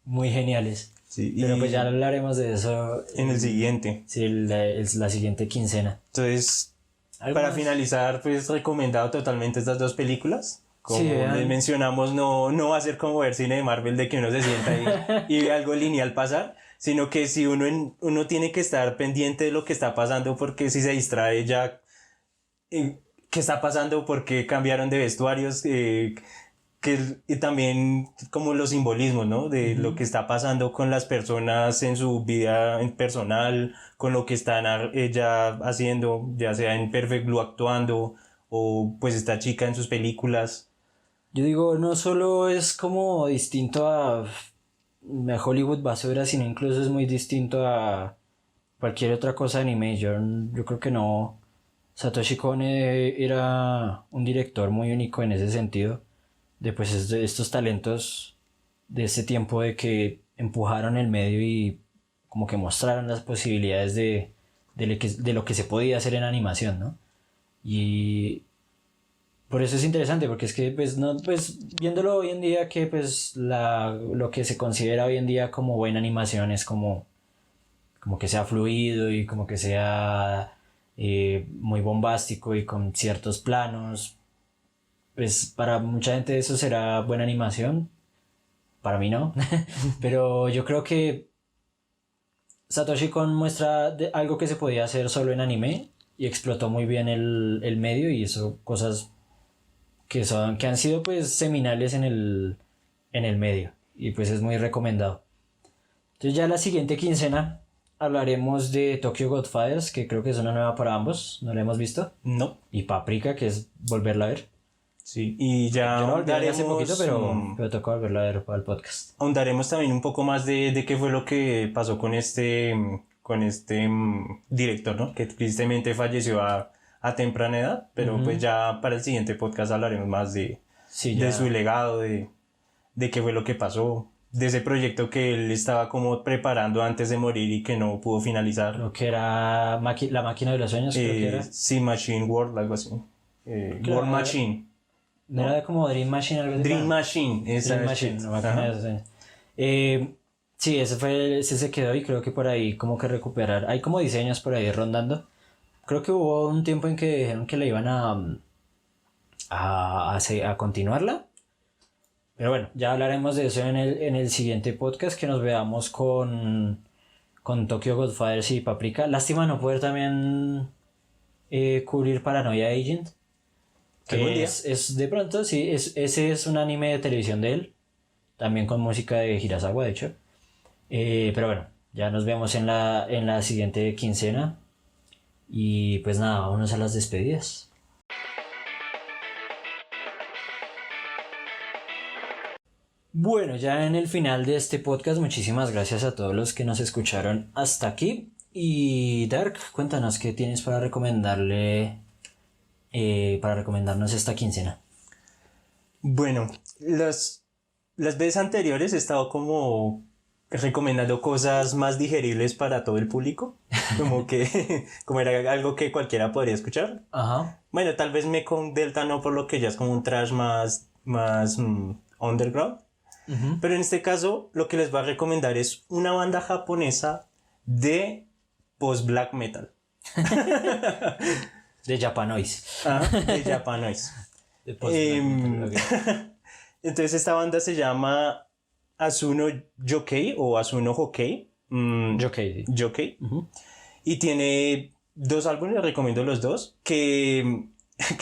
muy geniales. Sí, Pero y pues ya hablaremos de eso en el siguiente. sí, la siguiente quincena. Entonces, ¿Algo para más? finalizar, pues recomendado totalmente estas dos películas. Como Sí, les vean. mencionamos, no va a ser como ver cine de Marvel de que uno se sienta ahí y ve algo lineal pasar, sino que si uno tiene que estar pendiente de lo que está pasando porque si se distrae ya, ¿qué está pasando? ¿Por qué cambiaron de vestuarios? Y también como los simbolismos, ¿no? De lo que está pasando con las personas en su vida en personal, con lo que están ella haciendo, ya sea en Perfect Blue actuando o pues esta chica en sus películas. Yo digo, no solo es como distinto a Hollywood basura, sino incluso es muy distinto a cualquier otra cosa de anime. Yo creo que no. Satoshi Kon era un director muy único en ese sentido, de pues de estos talentos de ese tiempo de que empujaron el medio y como que mostraron las posibilidades de lo que se podía hacer en animación, ¿no? Y por eso es interesante, porque es que pues no, pues viéndolo hoy en día que pues lo que se considera hoy en día como buena animación es como que sea fluido y como que sea muy bombástico y con ciertos planos. Pues para mucha gente eso será buena animación, para mí no. Pero yo creo que Satoshi Kon muestra algo que se podía hacer solo en anime y explotó muy bien el medio y hizo cosas que han sido pues seminales en el medio y pues es muy recomendado. Entonces ya la siguiente quincena hablaremos de Tokyo Godfathers, que creo que es una nueva para ambos, no la hemos visto, No, y Paprika, que es volverla a ver. sí, y ya Yo la volví a ver hace poquito, ahondaremos, pero toca volverla a ver para el podcast. ahondaremos también un poco más de qué fue lo que pasó con este director, ¿no? Que tristemente falleció a temprana edad, pero pues ya para el siguiente podcast hablaremos más Sí, de ya. su legado, de qué fue lo que pasó, de ese proyecto que él estaba como preparando antes de morir y que no pudo finalizar. Creo que era la máquina de los sueños, creo que era. Sí, Machine World, algo así. World Machine. ¿No era como Dream Machine algo así? Dream Machine, esa Dream es Machine, que- la máquina de ajá. los sueños. Sí, ese se quedó y creo que por ahí como que recuperar. Hay como diseños por ahí rondando. Creo que hubo un tiempo en que dijeron que le iban a continuarla. Pero bueno, ya hablaremos de eso en el siguiente podcast, que nos veamos con Tokyo Godfathers y Paprika. Lástima no poder también cubrir Paranoia Agent, Algún que día. es de pronto, sí, ese es un anime de televisión de él, también con música de Hirasawa, de hecho. Pero bueno, ya nos vemos en la siguiente quincena. Y pues nada, vámonos a las despedidas. Bueno, ya en el final de este podcast, muchísimas gracias a todos los que nos escucharon hasta aquí. Y Dark, cuéntanos qué tienes para recomendarnos esta quincena. Bueno, las veces anteriores he estado como recomendando cosas más digeribles para todo el público, como que como era algo que cualquiera podría escuchar. Ajá. Bueno, tal vez me con Delta no por lo que ya es como un trash más underground. Pero en este caso lo que les voy a recomendar es una banda japonesa de post-black metal. De Japanoise. De Japanoise. De post Em, Entonces esta banda se llama Asuno Yokei o Asuno Hokei. Jokei. Yokei. Y tiene dos álbumes, les recomiendo los dos. Que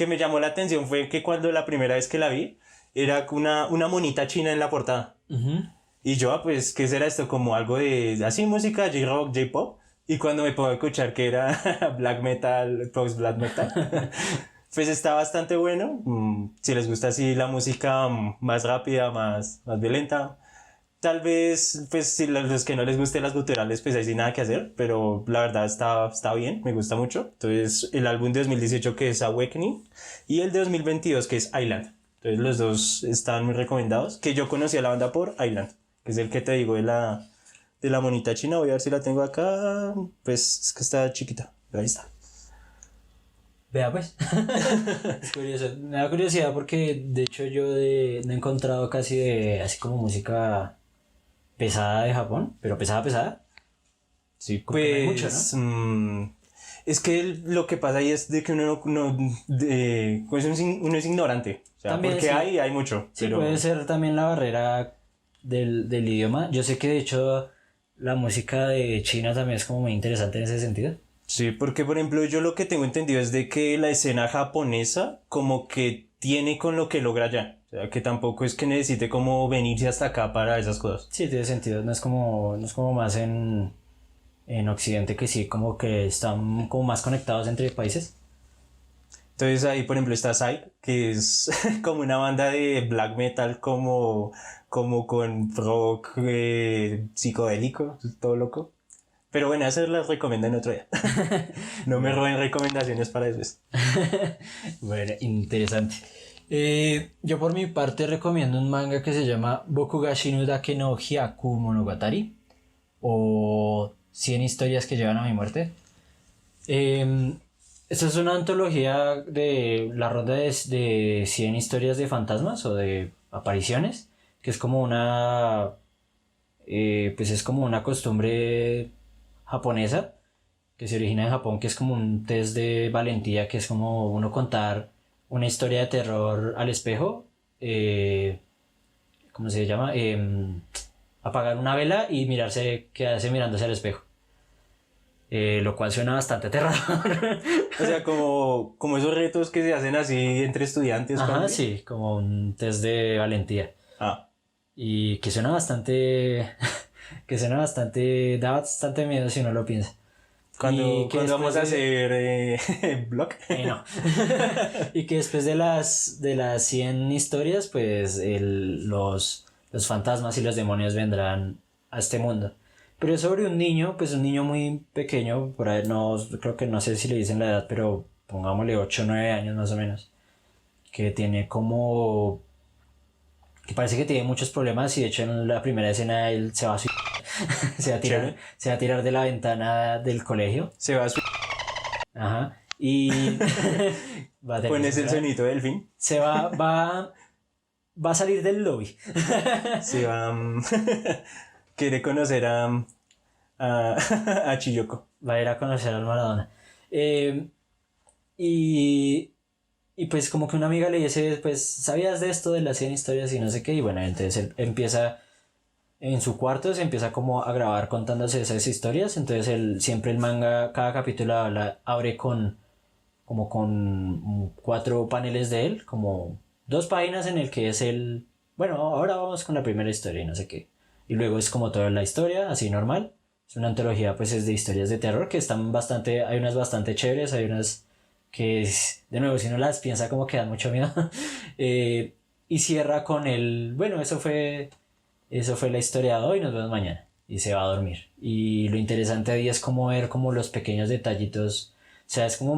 me llamó la atención fue que cuando la primera vez que la vi, era una monita china en la portada. Y yo, pues, ¿qué será esto? Como algo de, así, música, J-rock, J-pop. Y cuando me puedo escuchar que era black metal, post-black metal, pues está bastante bueno. Si les gusta así la música más rápida, más violenta. Tal vez, pues, si los que no les gusten las guturales, pues ahí sí nada que hacer. Pero la verdad está bien, me gusta mucho. Entonces, el álbum de 2018 que es Awakening y el de 2022 que es Island. Entonces los dos están muy recomendados. Que yo conocí a la banda por Island, que es el que te digo de la monita china. Voy a ver si la tengo acá. Pues es que está chiquita, pero ahí está. Vea pues. Es curioso. Me da curiosidad porque de hecho no he encontrado casi de así como música pesada de Japón, pero pesada, pesada. Sí, Como que no hay mucho, pues es que lo que pasa ahí es de que uno es ignorante. O sea, También porque sí. hay mucho. Sí, pero puede ser también la barrera del idioma. Yo sé que de hecho la música de China también es como muy interesante en ese sentido. sí, porque por ejemplo yo lo que tengo entendido es de que la escena japonesa como que tiene con lo que logra allá. O sea, que tampoco es que necesite como venirse hasta acá para esas cosas. Sí, tiene sentido. No es como más en Occidente que sí, como que están como más conectados entre países. Entonces ahí, por ejemplo, está Psy, que es como una banda de black metal como con rock psicodélico, todo loco. Pero bueno, eso las recomiendo en otro día. No me roben recomendaciones para eso. Bueno, interesante. Yo por mi parte recomiendo un manga que se llama Bokuga Shinu Dake no Hyaku Monogatari o 100 historias que llevan a mi muerte. Esta es una antología de la ronda de 100 historias de fantasmas o de apariciones, que es como pues es como una costumbre japonesa que se origina en Japón, que es como un test de valentía, que es como uno contar una historia de terror al espejo, ¿cómo se llama? Apagar una vela y quedarse mirándose al espejo. Lo cual suena bastante aterrador. O sea, como esos retos que se hacen así entre estudiantes. Ajá, sí, como un test de valentía. Ah, Y que suena bastante... da bastante miedo si uno lo piensa. Y que cuando vamos a después hacer blog. no. Y que después de las 100 historias, pues los fantasmas y los demonios vendrán a este mundo. Pero es sobre un niño, pues un niño muy pequeño, por ahí no, creo que no sé si le dicen la edad, pero pongámosle 8 o 9 años más o menos, que tiene como... que parece que tiene muchos problemas y de hecho en la primera escena él se va a Chévere. se va a tirar de la ventana del colegio. Se va a Ajá. Y va a tener pones que el esperar. sonito del fin. Va a salir del lobby. Se va quiere conocer a, a Chiyoko. Va a ir a conocer al Maradona. Eh, y, y pues como que una amiga le dice, pues, ¿sabías de esto de las 100 historias y no sé qué? Y bueno, entonces él empieza, en su cuarto se empieza como a grabar contándose esas historias. Entonces siempre el manga, cada capítulo abre como con 4 paneles de él, como 2 páginas en el que es el, bueno, ahora vamos con la primera historia y no sé qué. Y luego es como toda la historia, así normal. Es una antología, pues es de historias de terror que están bastante, hay unas bastante chéveres, hay unas que, de nuevo, si uno las piensa como que dan mucho miedo. Y cierra con el, bueno, eso fue la historia de hoy, nos vemos mañana. Y se va a dormir. Y lo interesante ahí es como ver como los pequeños detallitos. O sea, es como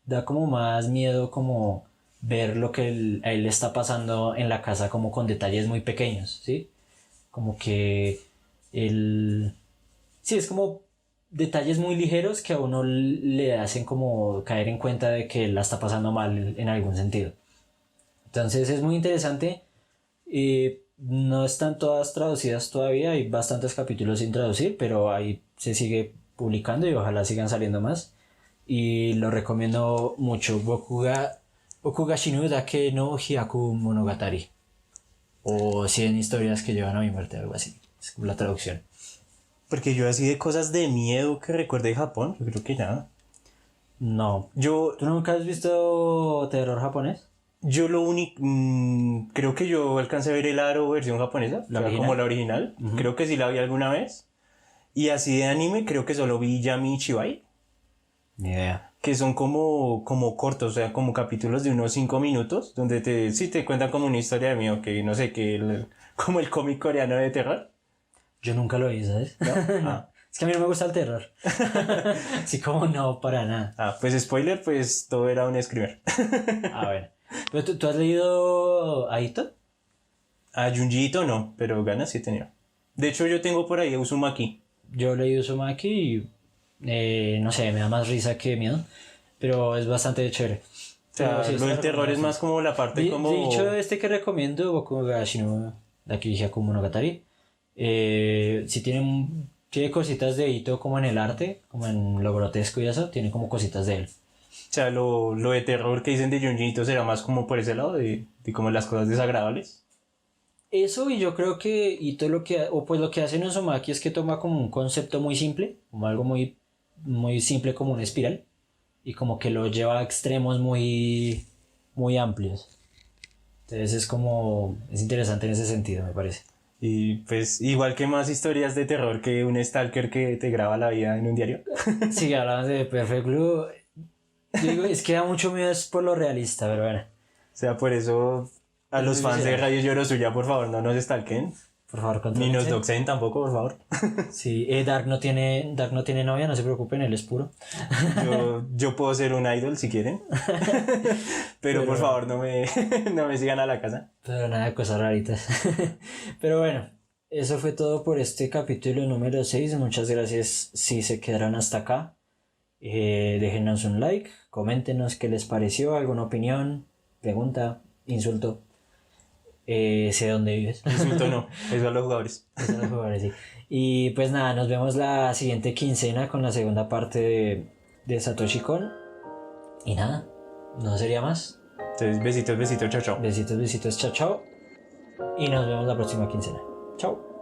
da como más miedo como ver lo que a él le está pasando en la casa como con detalles muy pequeños, ¿sí? Como que él... Sí, es como detalles muy ligeros que a uno le hacen como caer en cuenta de que él la está pasando mal en algún sentido. Entonces es muy interesante. No están todas traducidas todavía, hay bastantes capítulos sin traducir, pero ahí se sigue publicando y ojalá sigan saliendo más. Y lo recomiendo mucho. Bokuga Shinu Dake no Hyaku Monogatari. O 100 historias que llevan a mi muerte, algo así. Es como la traducción. Porque yo así de cosas de miedo que recuerde de Japón, yo creo que nada. No. Yo, ¿Tú nunca has visto terror japonés? yo lo único, creo que yo alcancé a ver el Aro versión japonesa, ¿La o sea, original? como la original. Ujú. Creo que sí la vi alguna vez. Y así de anime, creo que solo vi Yami Chibai, Ni idea. que son como cortos, o sea, como capítulos de unos 5 minutos, donde sí te cuentan como una historia de miedo, que no sé, como el cómic coreano de terror. Yo nunca lo vi, ¿sabes? ¿No? No. Ah. Es que a mí no me gusta el terror. Así como no, para nada. Pues spoiler, pues todo era un screamer. A ver. ¿Pero tú has leído Aito? A Junji Ito no, pero ganas sí tenía. De hecho, yo tengo por ahí a Uzumaki. Yo leí Uzumaki y no sé, me da más risa que miedo. pero es bastante chévere. O sea, Pero sí, lo esta del terror es recomendación. más como la parte como... Dicho este que recomiendo, Boku no Garashi no Dakihiyaku Monogatari, sí tiene cositas de Ito como en el arte, como en lo grotesco y eso, tiene como cositas de él. O sea, lo de terror que dicen de Junjito será más como por ese lado, de como las cosas desagradables. Eso, y yo creo que Ito lo que hace en Uzumaki es que toma como un concepto muy simple, como algo muy, muy simple como una espiral, y como que lo lleva a extremos muy, muy amplios. Entonces es interesante en ese sentido, me parece. Y pues igual que más historias de terror que un stalker que te graba la vida en un diario. Sí, hablamos de Perfect Blue. Yo digo, es que da mucho miedo es por lo realista, pero bueno. O sea, por eso a Es los muy fans de visceral. Radio Lloro Suya, por favor, no nos stalken. Por favor, Ni nos contrólense. doxen tampoco, por favor. Sí, Dark no tiene novia, no se preocupen, él es puro. Yo puedo ser un idol si quieren. Pero por favor, no me sigan a la casa. Pero nada de cosas raritas. Pero bueno, eso fue todo por este capítulo número 6. Muchas gracias si se quedaron hasta acá. Déjenos un like, coméntenos qué les pareció, alguna opinión, pregunta, insulto. Sé dónde vives. Insulto no, eso a los jugadores. Eso a los jugadores, sí. Y pues nada, nos vemos la siguiente quincena con la segunda parte de Satoshi Kon. Y nada, no sería más. Entonces, besitos, besitos, chao, chao. Besitos, besitos, chao, chao. Y nos vemos la próxima quincena. Chao.